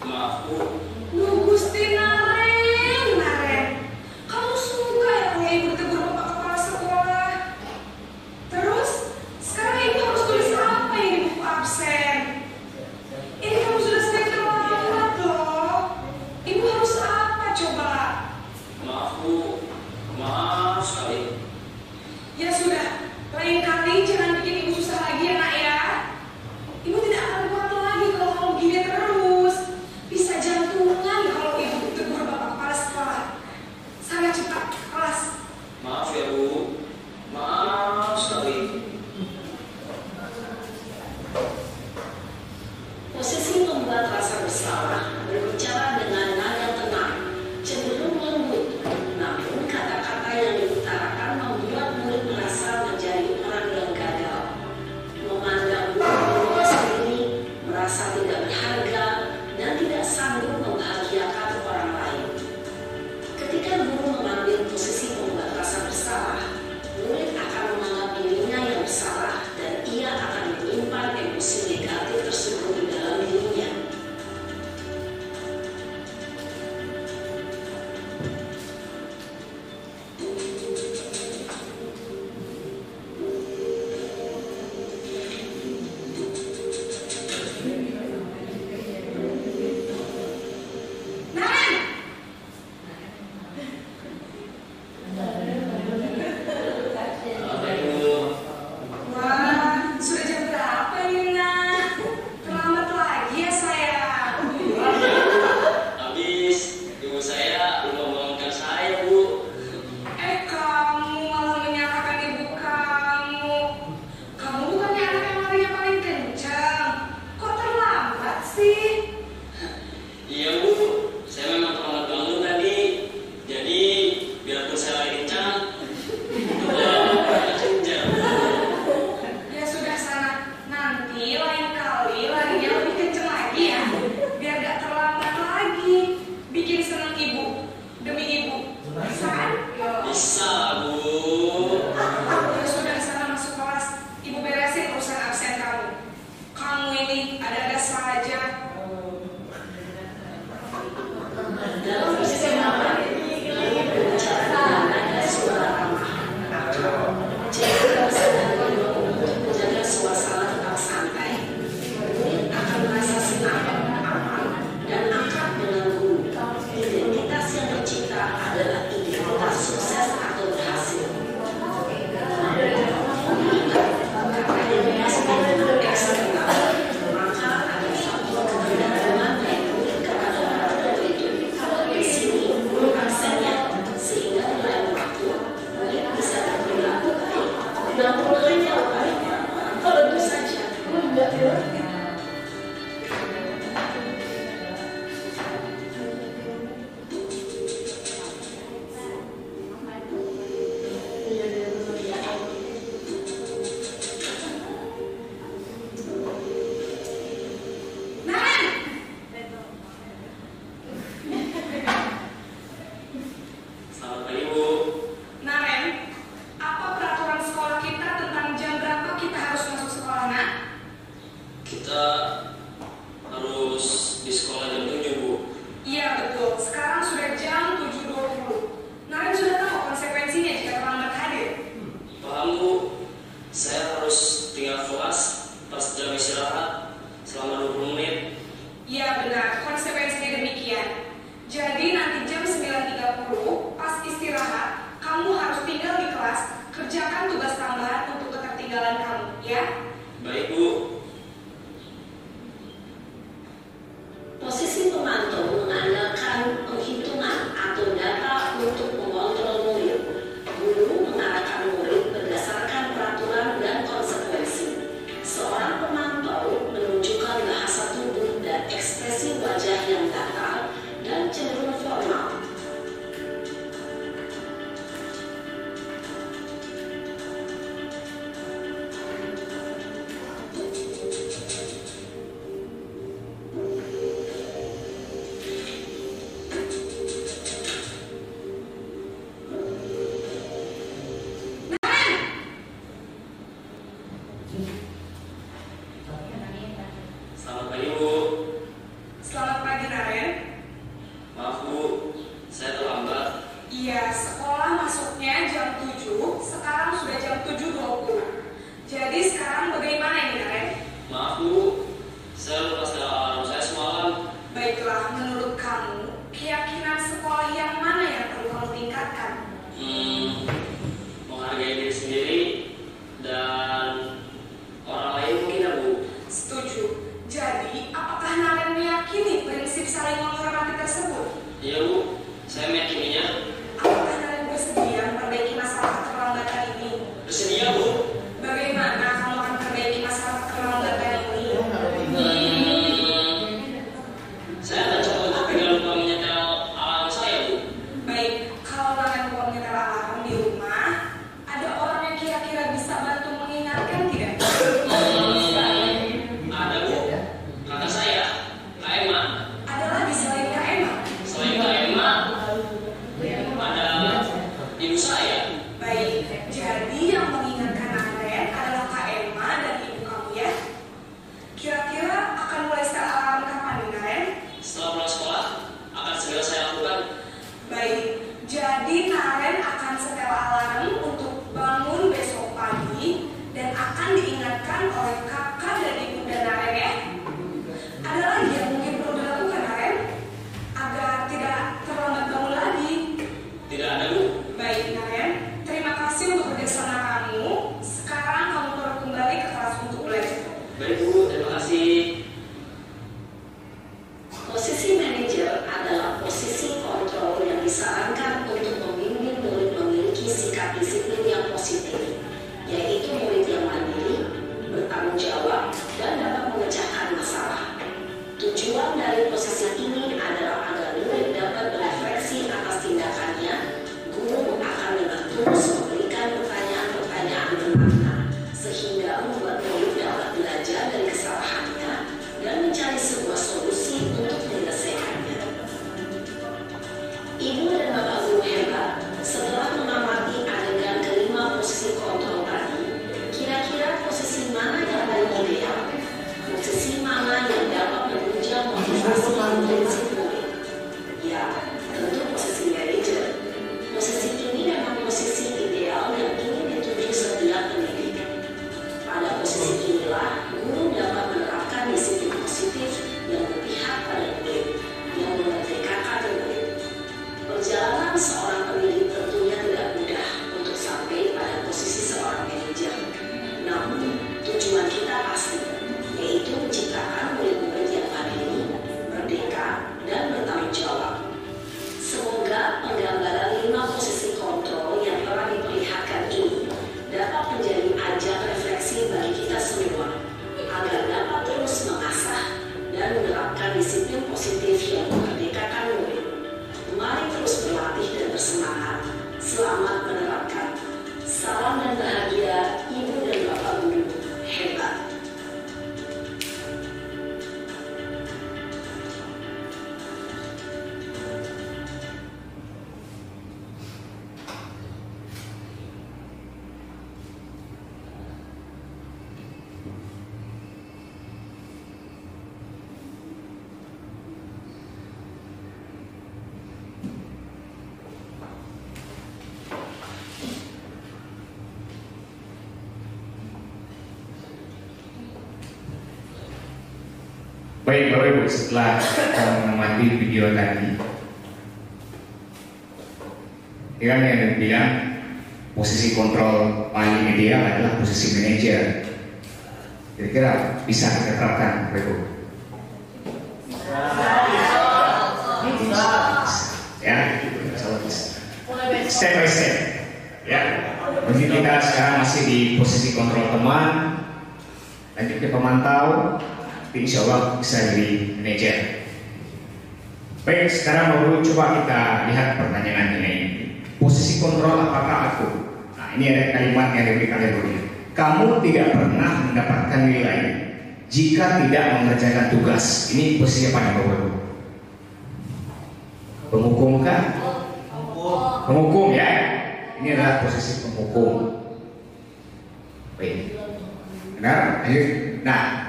Maaf Bu. Lu Gusti Naren. Kamu suka ya punya ibu tegur bapak kepala sekolah? Terus, sekarang ibu harus tulis apa yang di buku absen? Ini kamu sudah sering terlambat loh. Ibu harus apa coba? Maaf Bu. Maaf sekali. Ya sudah, lain kali jangan bikin ibu susah lagi ya nak ya. Ibu tidak akan kuat lagi kalau kamu begini terus. Bisa jantungan kalau ibu tegur bapak kepala sekolah. Sana cepat ke kelas. Maaf ya Bu. Maaf sekali. Posisi membuat rasa bersalah, berbicara dengan nada tenang, cenderung lembut, namun kata-kata yang diutarakan membuat murid merasa menjadi orang yang gagal, memandang dirinya sendiri, merasa tidak berharga, dan tidak sanggup membahagiakan orang lain. Ketika guru mengambil posisi membuat rasa bersalah, murid akan menganggap dirinya yang bersalah dan ia akan menyimpan emosi negatif tersebut di dalam dirinya. Naren! Maaf ya Bu. Wah, sudah jam berapa ini nak? Terlambat lagi ya sayang. Habis ibu saya belum membangunkan saya Bu. Kamu malah menyalahkan ibu kamu. Kamu bukannya anak yang larinya paling kencang. Kok terlambat sih? Iya Bu. Saya memang terlambat bangun tadi. Jadi biarpun saya lari kencang, kencang. Ya sudah sana. Nanti lain kali larinya lebih kencang lagi ya. Biar gak terlambat lagi. Bikin senang ibu. Demi ibu. Bisa kan? Bisa Bu. Ya sudah sana masuk kelas. Ibu beresin urusan absen kamu. Kamu ini ada-ada saja. Dalam posisi aman, ia berbicara dengan nada suara ramah. Jika sadari untuk menjaga suasana tetap santai, murid akan merasa senang, aman, dan akrab dengan guru. Identitas yang tercipta adalah identitas sukses atau berhasil. Karena identitas itu eksternal, maka ada satu ketergantungan baik murid kepada orang tertentu itu. Di sini, absennya, sehingga di lain waktu, murid bisa berperilaku baik. Namun hanya baik, tentu saja. Naren! Selamat pagi Bu. Naren, apa peraturan sekolah kita tentang jam berapa kita harus masuk sekolah, nak? Kita harus di sekolah jam 7 Bu. Iya betul, sekarang sudah jam 7.20. Naren sudah tahu konsekuensinya jika terlambat hadir. Paham Bu. Saya harus tinggal kelas pas jam istirahat selama 20 menit. Iya benar, konsekuensinya demikian. Jadi nanti jam 9.30 pas istirahat, kamu harus tinggal di kelas, kerjakan tugas tambahan untuk ketertinggalan kamu, ya? Baik Bu. Posisi pemantau mengandalkan penghitungan atau data untuk mengontrol murid. Guru mengarahkan murid berdasarkan peraturan dan konsekuensi. Seorang pemantau menunjukkan bahasa tubuh dan ekspresi wajah yang datar dan cenderung formal. lagi, Naren? Maaf Bu, saya terlambat. Iya, sekolah masuknya jam 7, sekarang sudah jam 7.20. Jadi sekarang bagaimana ini, Naren? Maaf Bu, saya lupa setelah alarm saya semalam. Baiklah, menurut kamu, keyakinan sekolah yang mana yang perlu kamu tingkatkan? Menghargai diri sendiri dan orang lain mungkin ya Bu. Setuju. Jadi, apakah Naren meyakini prinsip saling menghormati tersebut? Iya Bu, saya meyakininya. Apakah Naren bersedia memperbaiki masalah keterlambatan ini? Bersedia Bu. Bagaimana kamu akan memperbaiki masalah keterlambatan ini? Saya akan coba untuk tidak lupa menyetel alarm saya Bu. Baik, kalau Naren lupa menyetel alarm di rumah, ada orang yang kira-kira bisa bantu mengingatkan tidak? Ada Bu, kakak saya, Kak Emma. Ada lagi selain Kak Emma? Selain Kak Emma, ada ibu saya. Baik, jadi yang mengingatkan Naren adalah Kak Emma dan ibu kamu ya? Kira-kira akan mulai setel alarm kapan nih, Naren? Setelah pulang sekolah, akan segera saya lakukan. Baik, jadi Naren akan setel alarm untuk bangun besok pagi dan akan diingatkan oleh kakak dan ibunda Naren ya. Ada lagi yang mungkin perlu dilakukan, Naren, agar tidak terlambat bangun lagi. Tidak ada Bu. Baik, Naren, terima kasih untuk kerjasama kamu. Sekarang kamu perlu kembali ke kelas untuk belajar. Baik Bu, terima kasih. Posisi manajer adalah posisi kontrol yang disarankan untuk membimbing murid memiliki sikap disiplin yang positif, yaitu murid yang mandiri, bertanggung jawab, dan dapat memecahkan masalah. Tujuan dari posisi ini adalah agar murid dapat berefleksi atas tindakannya. Guru akan dengan terus memberikan pertanyaan-pertanyaan bermakna, sehingga membuat murid dapat belajar dari kesalahannya dan mencari sebuah solusi untuk menyelesaikannya. Ibu dan Bapak Guru hebat, setelah mengamati adegan kelima posisi kontrol tadi, kira-kira posisi mana yang paling ideal? Posisi mana yang dapat menunjang motivasi intensif murid? Ya, tentu posisi manajer. Posisi ini memang posisi ideal yang ingin dituju setiap pendidik. Pada posisi inilah, guru dapat menerapkan disiplin positif yang berpihak pada murid, yang memerdekakan murid. Perjalanan seorang pendidik tentunya tidak mudah untuk sampai pada posisi seorang manajer. Namun, tujuan kita pasti, yaitu menciptakan murid-murid yang mandiri, merdeka, dan bertanggung jawab. Semoga penggambaran 5 posisi kontrol yang telah diperlihatkan ini dapat menjadi ajang refleksi bagi kita semua, agar dapat terus mengasah dan menerapkan disiplin positif yang memerdekakan murid. Mari terus berlatih dan bersemangat. Selamat menerapkan. Salam dan bahagia, Ibu dan Bapak Guru hebat. Baik Bapak Ibu, setelah kita mengamati video tadi, yang bilang posisi kontrol paling ideal adalah posisi manajer. Kira-kira bisa kita terapkan, Bapak Ibu? Ya, step by step. Ya, mungkin kita sekarang masih di posisi kontrol teman, lanjut ke pemantau. Insya Allah bisa jadi manajer. Baik, sekarang baru coba kita lihat pertanyaannya ini. Posisi kontrol apakah aku? Nah, ini ada kalimat yang diberikan oleh guru. Kamu tidak pernah mendapatkan nilai jika tidak mengerjakan tugas. Ini posisi apa nih Bapak Ibu? Penghukum kan? Penghukum ya. Ini adalah posisi penghukum. Baik. Benar? Ayo. Nah,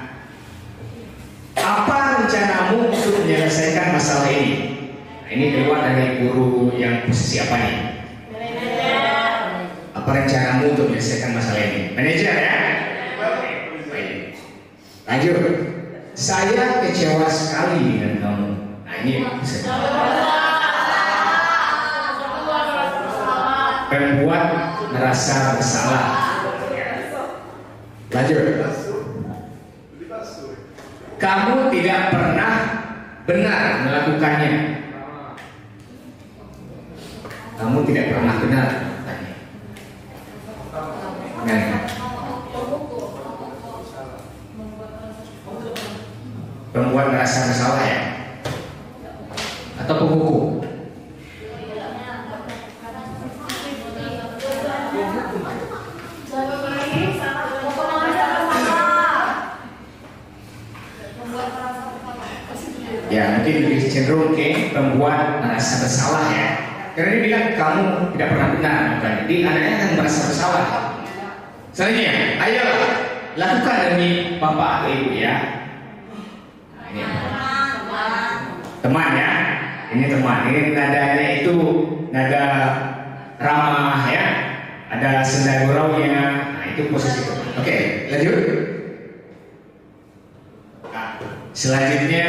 apa rencanamu untuk menyelesaikan menyelesaikan masalah ini? Nah, ini keluar dari guru yang posisi apa nih? Apa rencanamu untuk menyelesaikan masalah ini? Manajer ya? Baik. Lanjut. Saya kecewa sekali dengan kamu. Nah ini membuat merasa bersalah. Lanjut. Kamu tidak pernah benar melakukannya. Kamu tidak pernah benar melakukannya. Membuat merasa bersalah ya? Atau penghukum? Ya mungkin lebih cenderung ke membuat merasa bersalah ya. Karena dia bilang kamu tidak pernah benar melakukan. Jadi anaknya akan merasa bersalah. Selanjutnya, ayolah lakukan demi bapak atau ibu ya. Nah, ini teman ya. Ini teman. Ini nadanya itu nada ramah ya. Ada senda guraunya. Nah itu posisi teman. Oke, lanjut. Selanjutnya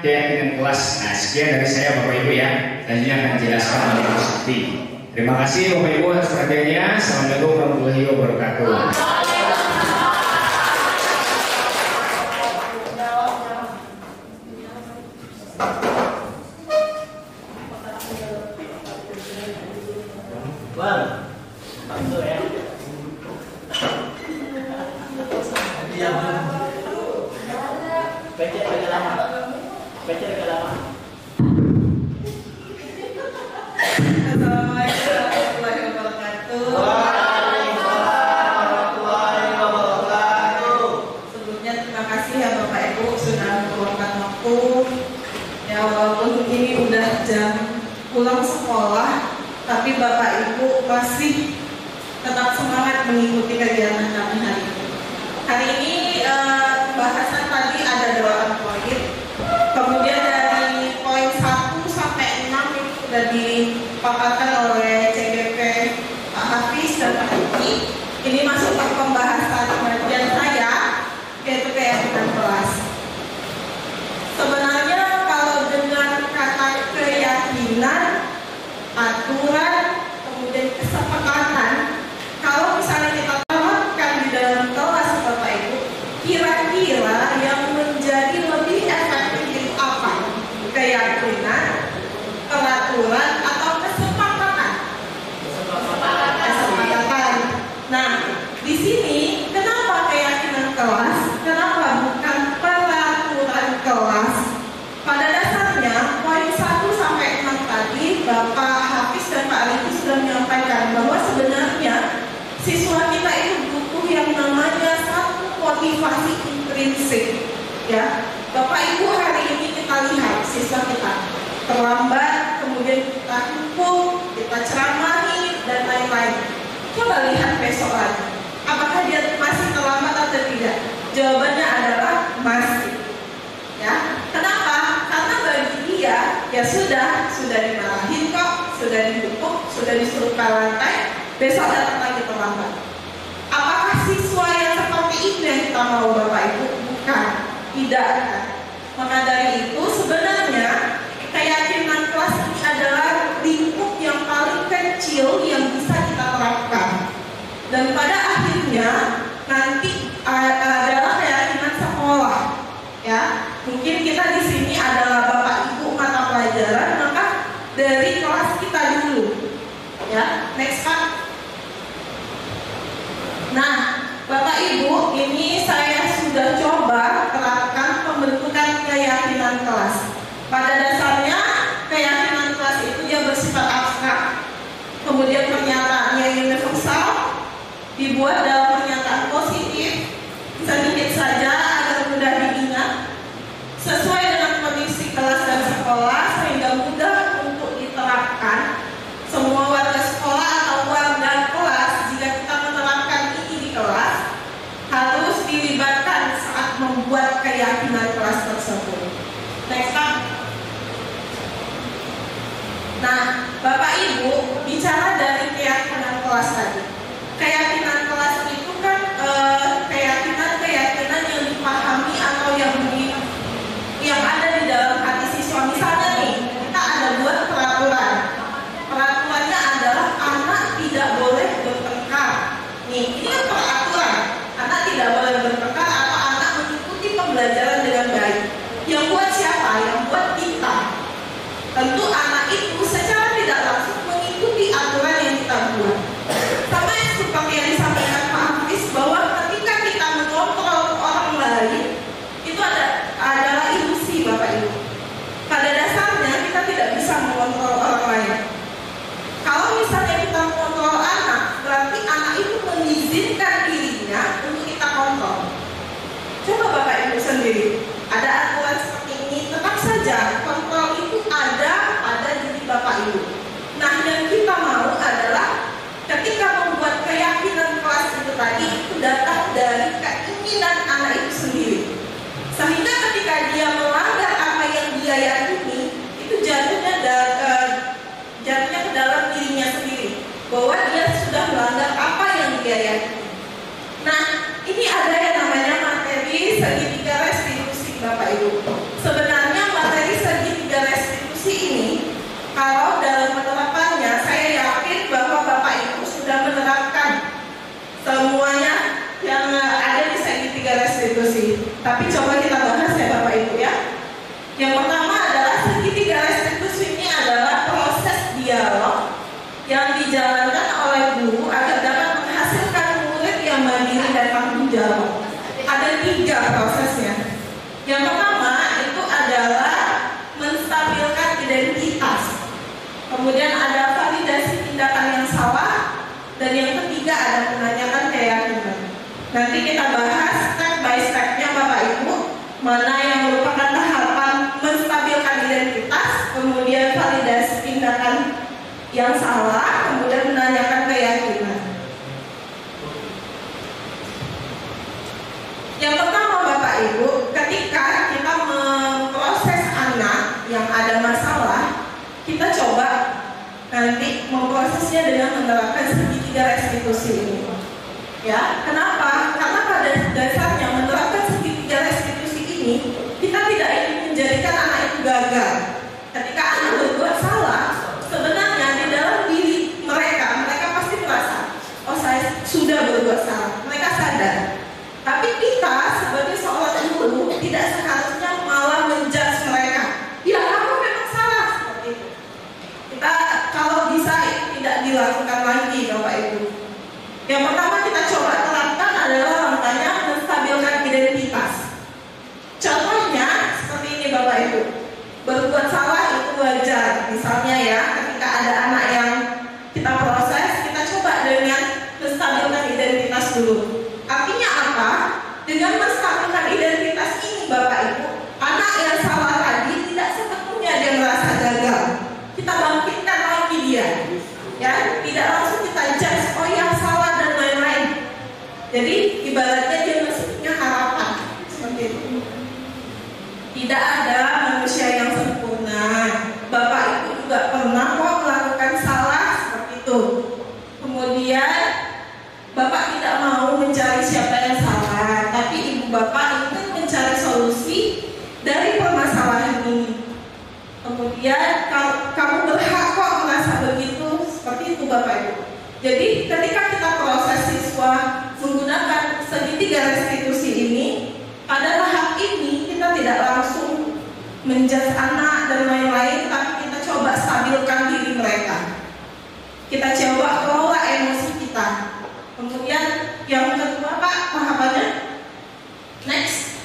keyakinan kelas. Nah sekian dari saya Bapak Ibu ya. Selanjutnya akan dijelaskan oleh Ibu Sakti. Terima kasih Bapak Ibu atas perhatiannya. Assalamualaikum warahmatullahi wabarakatuh. Pulang sekolah, tapi Bapak Ibu masih tetap semangat mengikuti kegiatan kami hari ini. Hari ini bahasan tadi ada 8 poin. Kemudian dari poin 1 sampai 6 itu sudah dipaparkan oleh CGP Pak Hafiz dan Pak Eki. Ini masuk ke pembahasan bagian saya, yaitu keyakinan kelas. Sebenarnya kalau dengan kata keyakinan, aturan, kemudian kesepakatan, kalau misalnya kita terapkan di dalam kelas Bapak Ibu, kira-kira yang menjadi lebih efektif itu apa? Keyakinan, peraturan, atau kesepakatan? Kesepakatan. Nah, di sini kenapa keyakinan kelas? Kenapa bukan peraturan kelas? Pada dasarnya poin 1 sampai 6 tadi Bapak Hafiz dan Pak Aliki sudah menyampaikan bahwa sebenarnya siswa kita itu butuh yang namanya satu motivasi intrinsik. Ya, Bapak Ibu hari ini kita lihat siswa kita terlambat, kemudian kita hukum, kita ceramahi dan lain-lain. Coba lihat besok lagi, apakah dia masih terlambat atau tidak? Jawabannya adalah masih. Ya, kenapa? Karena bagi dia ya sudah dimarahin kok, sudah dihukum, sudah disuruh ke lantai, besok datang lagi terlambat. Apakah siswa yang seperti itu yang kita mau Bapak Ibu? Bukan, tidak kan? Maka dari itu sebenarnya keyakinan kelas ini adalah lingkup yang paling kecil yang bisa kita terapkan. Dan pada akhirnya nanti adalah keyakinan sekolah. Ya, mungkin kita di sini adalah Bapak Ibu mata pelajaran, maka dari kelas kita dulu. Ya, next Pak. Nah, Bapak Ibu, ini saya sudah coba terapkan pembentukan keyakinan kelas. Nah, Bapak Ibu bicara dari keyakinan kelas tadi. Keyakinan kelas itu kan keyakinan yang dipahami atau yang ada di dalam hati siswa. Misalnya nih, kita ada buat peraturan. Peraturannya adalah anak tidak boleh bertengkar. Nih, ini kan peraturan. Anak tidak boleh bertengkar atau anak mengikuti pembelajaran dengan baik. Yang buat siapa? Yang buat kita. Tentu anak itu secara tidak langsung mengikuti aturan yang kita buat. Sama yang seperti yang disampaikan Pak Hafiz, bahwa ketika kita mengontrol orang lain, itu adalah ilusi, Bapak Ibu. Pada dasarnya kita tidak bisa mengontrol orang lain. Kalau misalnya kita mengontrol anak, berarti anak itu mengizinkan dirinya untuk kita kontrol. Coba Bapak Ibu sendiri, ada aturan seperti ini, tetap saja kontrol itu ada pada diri Bapak Ibu. Nah, yang kita mau adalah ketika membuat keyakinan kelas itu tadi, itu datang dari keinginan anak itu sendiri. Sehingga ketika dia melanggar apa yang dia yakini, itu jatuhnya ke dalam dirinya sendiri, bahwa dia sudah melanggar apa yang dia yakini. Nah, ini ada yang namanya materi segitiga restitusi, Bapak Ibu. Sebenarnya materi segitiga restitusi ini, kalau dalam penerapannya, saya yakin bahwa Bapak Ibu sudah menerapkan semuanya yang ada di segitiga restitusi. Tapi coba kita bahas ya Bapak Ibu ya. Yang pertama adalah segitiga restitusi ini adalah proses dialog yang dijalankan oleh guru agar dapat menghasilkan murid yang mandiri dan tanggung jawab. Ada 3 prosesnya. Yang pertama itu adalah menstabilkan identitas. Kemudian ada validasi tindakan yang salah, dan yang ketiga ada menanyakan keyakinan. Nanti kita bahas step by step-nya Bapak Ibu, mana yang merupakan tahapan menstabilkan identitas, kemudian validasi tindakan yang salah, kemudian menanyakan keyakinan. Yang pertama Bapak Ibu, ketika kita memproses anak yang ada masalah, kita coba nanti memprosesnya dengan menerapkan segitiga restitusi ini. Ya, kenapa? Karena pada dasarnya menerapkan segitiga restitusi ini, kita tidak ingin menjadikan anak itu gagal. Ketika anak berbuat salah, sebenarnya di dalam diri mereka pasti merasa, oh saya sudah berbuat salah. Mereka sadar. Tapi kita sebagai seorang guru tidak seharusnya malah menjudge mereka. Ya, kamu memang salah, seperti itu. Kita kalau bisa tidak dilakukan lagi Bapak Ibu. Yang pertama kita coba terapkan adalah namanya menstabilkan identitas. Contohnya seperti ini Bapak Ibu. Berbuat salah itu wajar. Misalnya ya, ketika ada anak yang kita proses, kita coba dengan menstabilkan identitas dulu. Artinya apa? Dengan menstabilkan identitas ini Bapak Ibu, anak yang salah tadi tidak sepenuhnya dia merasa gagal. Kita bangkitkan lagi dia, ya, tidak langsung kita judge, oh yang salah dan lain-lain. Jadi ibaratnya dia masih punya harapan seperti itu. Tidak ada manusia yang sempurna. Bapak Ibu juga pernah kok melakukan salah seperti itu. Kemudian Bapak tidak mau mencari siapa yang salah, tapi Ibu Bapak ingin mencari solusi dari permasalahan ini. Kemudian kamu berhak kok merasa begitu, seperti itu Bapak Ibu. Jadi ketika kita proses siswa menggunakan segitiga restitusi ini, pada tahap ini kita tidak langsung menjudge anak dan lain-lain, tapi kita coba stabilkan diri mereka. Kita coba kelola emosi kita. Kemudian yang kedua Pak, tahapannya next.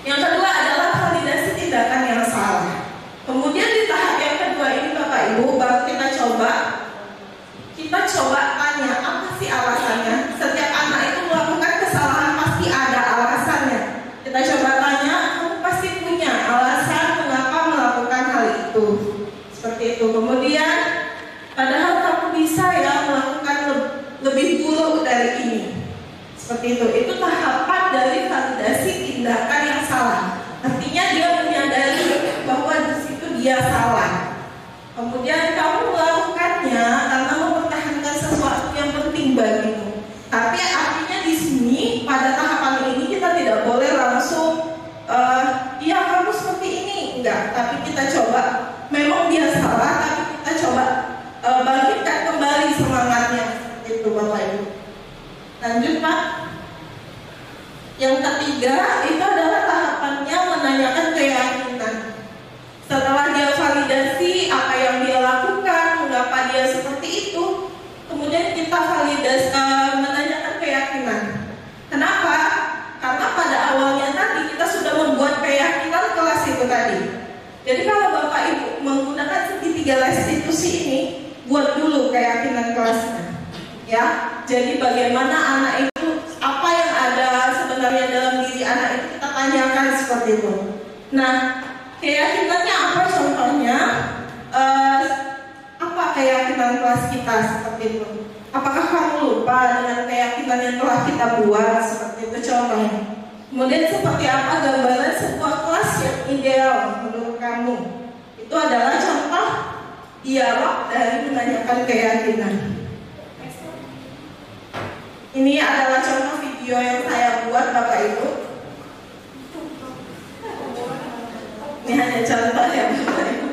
Yang kedua adalah validasi tindakan yang salah. Kemudian di tahap yang kedua ini Bapak Ibu, baru kita coba tanya apa sih alasannya. Setiap anak itu melakukan kesalahan pasti ada alasannya. Kita coba tanya, kamu pasti punya alasan mengapa melakukan hal itu. Seperti itu. Kemudian padahal kamu bisa ya melakukan lebih buruk dari ini. Seperti itu. Itu tahapan dari validasi tindakan yang salah. Artinya dia menyadari bahwa di situ dia salah. Kemudian kamu melakukannya karena mempertahankan sesuatu yang penting bagimu. Tapi artinya di sini pada tahapan ini kita tidak boleh langsung ya kamu seperti ini, enggak. Tapi kita coba, memang dia salah, tapi kita coba bangkitkan kembali semangatnya. Itu Bapak Ibu. Lanjut Pak. Yang ketiga itu adalah tahapannya menanyakan keyakinan. Setelah dia validasi apa yang dia lakukan, mengapa dia seperti itu, kemudian kita validasi menanyakan keyakinan. Kenapa? Karena pada awalnya tadi kita sudah membuat keyakinan kelas itu tadi. Jadi kalau Bapak Ibu menggunakan segitiga restitusi ini, buat dulu keyakinan kelasnya. Ya, jadi bagaimana anak itu, apa yang ada sebenarnya dalam diri anak itu kita tanyakan seperti itu. Nah, keyakinannya apa contohnya? Apa keyakinan kelas kita seperti itu? Apakah kamu lupa dengan keyakinan yang telah kita buat seperti itu contohnya? Kemudian seperti apa gambaran sebuah kelas yang ideal menurut kamu? Itu adalah contoh dialog dari menanyakan keyakinan. Ini adalah contoh video yang saya buat Bapak Ibu. Ini hanya contoh ya Bapak Ibu.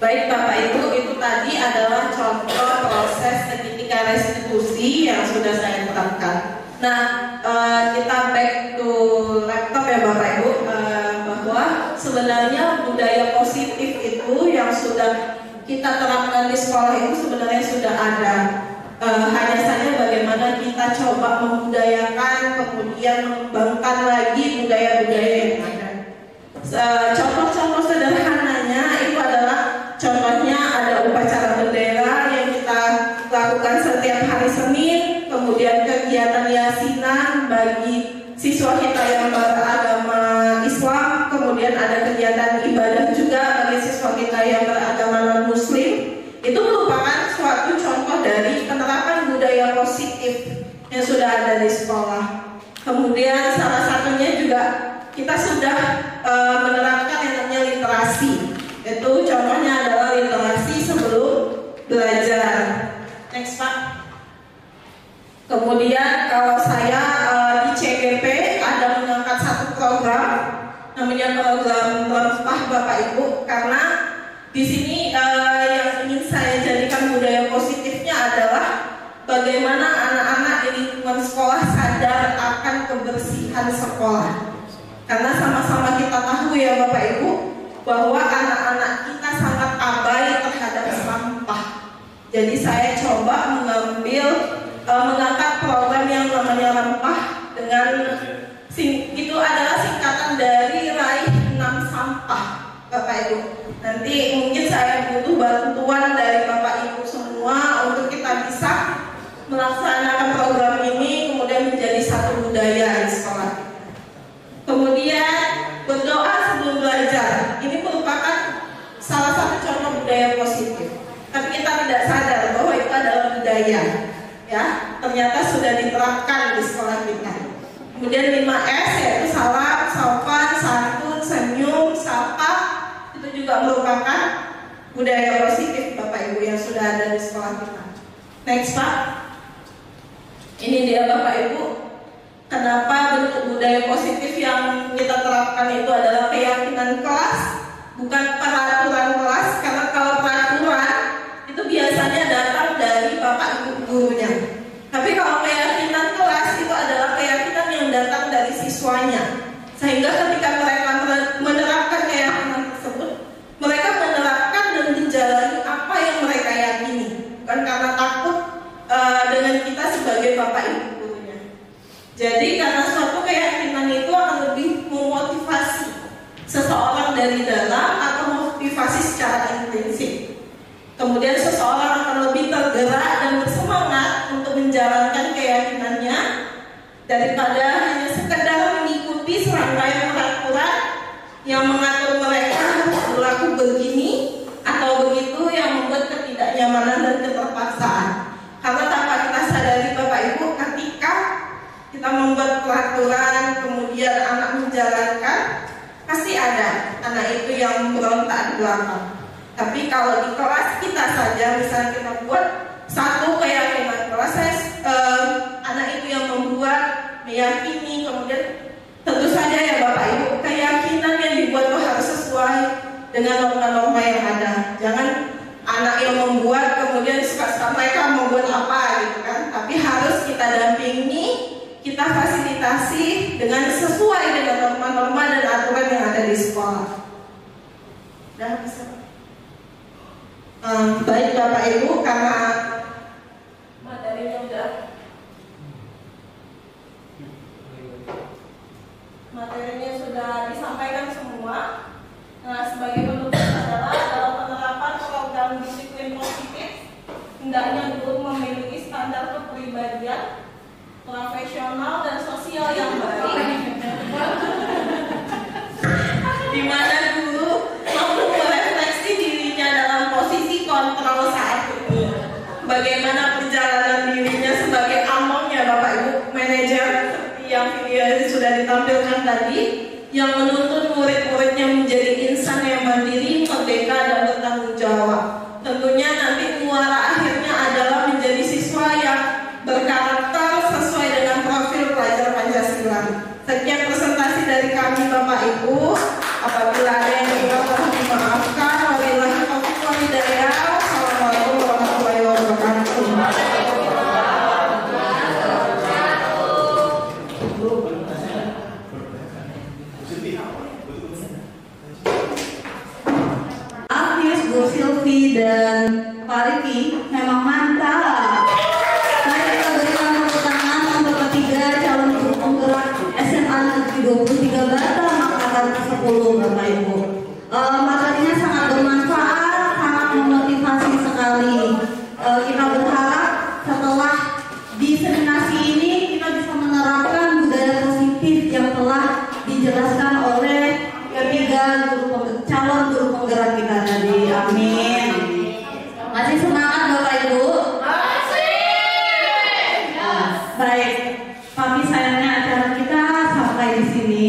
Baik Bapak Ibu, itu tadi adalah contoh proses segitiga restitusi yang sudah saya terangkan. Nah, kita back to laptop ya Bapak Ibu, bahwa sebenarnya budaya positif itu yang sudah kita terapkan di sekolah itu sebenarnya sudah ada. Hanya saja bagaimana kita coba membudayakan, kemudian mengembangkan lagi budaya-budaya yang ada. Contoh-contoh sederhananya itu adalah contohnya ada upacara bendera yang kita lakukan setiap hari Senin, kemudian kegiatan yasinan bagi siswa kita yang beragama Islam, kemudian ada kegiatan ibadah juga bagi siswa kita yang beragama non-Muslim. Itu merupakan suatu contoh dari penerapan budaya positif yang sudah ada di sekolah. Kemudian salah satunya juga kita sudah menerapkan yang namanya literasi. Itu contohnya adalah literasi sebelum belajar. Next Pak. Kemudian kalau saya di CGP ada mengangkat satu program, namanya program Rempah Bapak Ibu, karena di sini yang ingin saya jadikan budaya positifnya adalah bagaimana anak-anak di lingkungan sekolah sadar kebersihan sekolah. Karena sama-sama kita tahu ya Bapak Ibu, bahwa anak-anak kita sangat abai terhadap sampah. Jadi saya coba mengangkat program yang namanya Rempah dengan itu adalah singkatan dari Raih 6 Sampah Bapak Ibu. Nanti mungkin saya butuh bantuan dari Bapak Ibu semua untuk kita bisa melaksanakan program ini kemudian menjadi satu budaya di sekolah. Kemudian berdoa sebelum belajar. Ini merupakan salah satu contoh budaya positif. Tapi kita tidak sadar bahwa itu adalah budaya. Ya, ternyata sudah diterapkan di sekolah kita. Kemudian 5S yaitu salam, sopan, santun, senyum, sapa. Itu juga merupakan budaya positif Bapak Ibu yang sudah ada di sekolah kita. Next Pak. Ini dia Bapak Ibu. Kenapa bentuk budaya positif yang kita terapkan itu adalah keyakinan kelas, bukan peraturan kelas. Karena kalau peraturan itu biasanya datang dari Bapak Ibu gurunya. Tapi kalau keyakinan kelas itu adalah keyakinan yang datang dari siswanya. Sehingga ketika mereka menerapkan keyakinan tersebut, mereka menerapkan dan menjalani apa yang mereka yakini, bukan karena takut dengan kita sebagai Bapak Ibu gurunya. Jadi karena suatu keyakinan itu akan lebih memotivasi seseorang dari dalam atau motivasi secara intensif. Kemudian seseorang akan lebih tergerak dan bersemangat untuk menjalankan keyakinannya daripada hanya sekedar mengikuti serangkaian peraturan yang mengatur mereka harus berlaku begini atau begitu yang membuat ketidaknyamanan dan keterpaksaan. Karena tanpa kita sadari Bapak Ibu, ketika kita membuat peraturan kemudian anak menjalankan, pasti ada anak itu yang berontak di belakang. Tapi kalau di kelas kita saja, misalnya kita buat satu keyakinan kelas, anak itu yang membuat, meyakini, kemudian tentu saja ya Bapak Ibu, keyakinan yang dibuat itu harus sesuai dengan norma-norma yang ada. Jangan anak yang membuat kemudian suka-suka mereka membuat apa gitu kan. Tapi harus kita dampingi, kita fasilitasi dengan sesuai dengan norma-norma dan aturan yang ada di sekolah. Udah bisa? Baik Bapak Ibu, karena materinya sudah disampaikan semua. Nah, sebagai penutup adalah dalam penerapan program disiplin positif, hendaknya guru memiliki standar kepribadian, profesional dan sosial yang baik, di mana guru mampu merefleksi dirinya dalam posisi kontrol saat ini. Bagaimana perjalanan dirinya sebagai amongnya Bapak Ibu manajer seperti yang video sudah ditampilkan tadi, yang menuntut murid-muridnya menjadi insan yang mandiri, merdeka dan bertanggung jawab. Tentunya nanti muara akhirnya adalah menjadi siswa yang berkarakter sesuai dengan profil pelajar Pancasila. Sekian presentasi dari kami Bapak Ibu. Apabila ada yang kurang mohon dimaafkan. Wabillahi taufiq wal hidayah. Assalamualaikum warahmatullahi wabarakatuh. Agnes, Bu Silvi dan Pak Riki memang mantap. Mari kita berikan tepuk tangan untuk ketiga calon guru penggerak SMA Negeri 23 Batam angkatan 10 Bapak Ibu. Materinya sangat bermanfaat, sangat memotivasi sekali. Kita berharap setelah diseminasi ini kita bisa menerapkan budaya positif yang telah dijelaskan oleh ketiga calon guru penggerak kita tadi. Amin. Masih semangat Bapak Ibu? Masih. Baik, tapi sayangnya acara kita sampai di sini.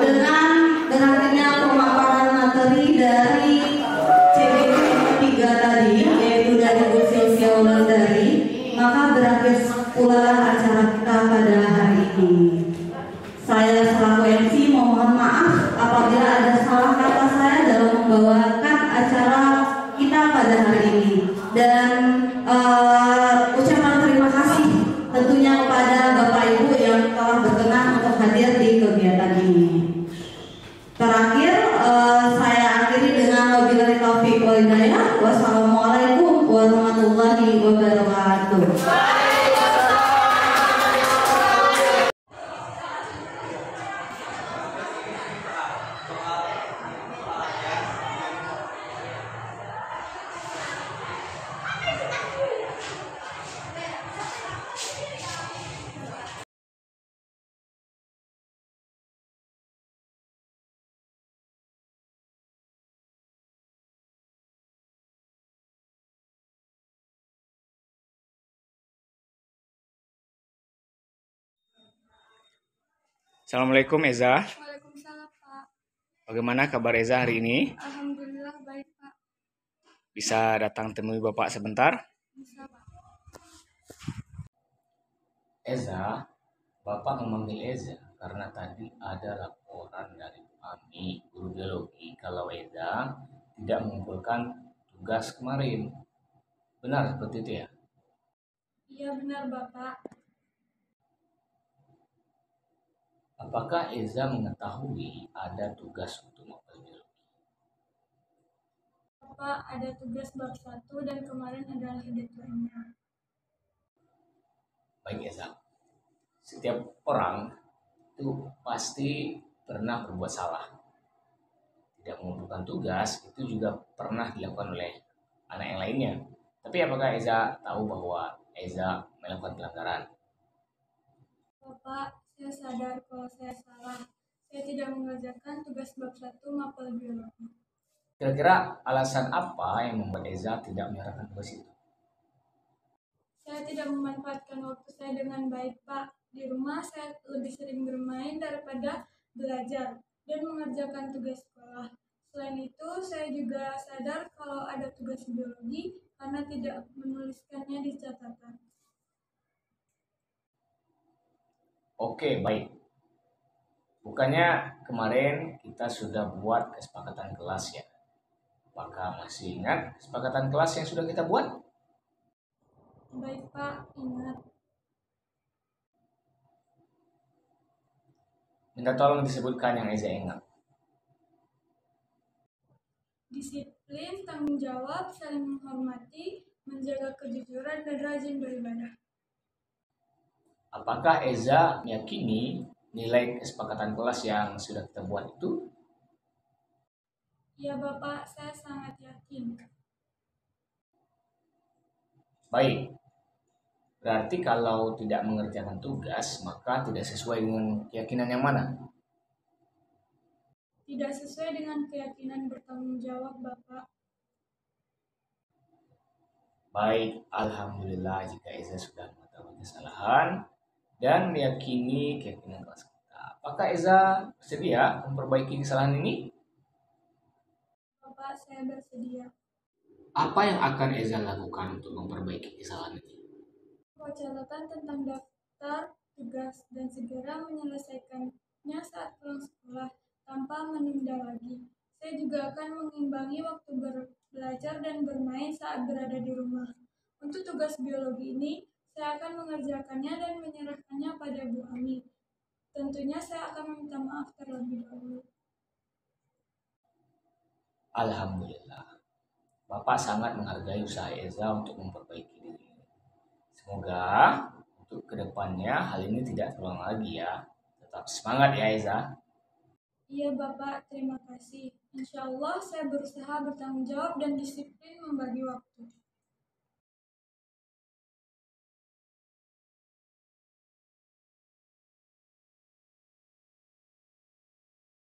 Dengan berakhirnya pemaparan materi dari CBP 3 tadi, yaitu dari Bu Silvia Wulandari, maka berakhir pula acara kita pada hari ini. Saya selaku MC mohon maaf apabila ada salah kata saya dalam membawakan acara kita pada hari ini. Dan ucapan terima kasih tentunya kepada Bapak Ibu yang telah berkenan untuk Assalamualaikum Eza. Waalaikumsalam, Pak. Bagaimana kabar Eza hari ini? Alhamdulillah baik, Pak. Bisa datang temui Bapak sebentar? Bisa, Pak. Eza, Bapak memanggil Eza karena tadi ada laporan dari kami guru biologi kalau Eza tidak mengumpulkan tugas kemarin. Benar seperti itu ya? Iya benar, Bapak. Apakah Eza mengetahui ada tugas untuk mapel biologi? Bapak ada tugas bab 1 dan kemarin adalah deadline-nya. Baik Eza, setiap orang itu pasti pernah berbuat salah. Tidak mengumpulkan tugas itu juga pernah dilakukan oleh anak yang lainnya. Tapi apakah Eza tahu bahwa Eza melakukan pelanggaran? Bapak, saya sadar kalau saya salah. Saya tidak mengerjakan tugas bab 1 mapel biologi. Kira-kira alasan apa yang membuat Eza tidak menyerahkan tugas itu? Saya tidak memanfaatkan waktu saya dengan baik, Pak. Di rumah saya lebih sering bermain daripada belajar dan mengerjakan tugas sekolah. Selain itu, saya juga sadar kalau ada tugas biologi karena tidak menuliskannya di catatan. Oke, baik. Bukannya kemarin kita sudah buat kesepakatan kelas ya? Apakah masih ingat kesepakatan kelas yang sudah kita buat? Baik, Pak, ingat. Minta tolong disebutkan yang Eza ingat. Disiplin, tanggung jawab, saling menghormati, menjaga kejujuran, dan rajin beribadah. Apakah Eza meyakini nilai kesepakatan kelas yang sudah kita buat itu? Ya, Bapak, saya sangat yakin. Baik. Berarti kalau tidak mengerjakan tugas, maka tidak sesuai dengan keyakinan yang mana? Tidak sesuai dengan keyakinan bertanggung jawab, Bapak. Baik, Alhamdulillah jika Eza sudah mengetahui kesalahan dan meyakini keyakinan kelas kita. Apakah Eza bersedia memperbaiki kesalahan ini? Bapak, saya bersedia. Apa yang akan Eza lakukan untuk memperbaiki kesalahan ini? Buat catatan tentang daftar tugas dan segera menyelesaikannya saat pulang sekolah tanpa menunda lagi. Saya juga akan mengimbangi waktu belajar dan bermain saat berada di rumah. Untuk tugas biologi ini, saya akan mengerjakannya dan menyerahkannya pada Bu Ami. Tentunya saya akan meminta maaf terlebih dahulu. Alhamdulillah. Bapak sangat menghargai usaha Eza untuk memperbaiki diri. Semoga untuk kedepannya hal ini tidak terulang lagi ya. Tetap semangat ya Eza. Iya Bapak, terima kasih. Insya Allah saya berusaha bertanggung jawab dan disiplin membagi waktu.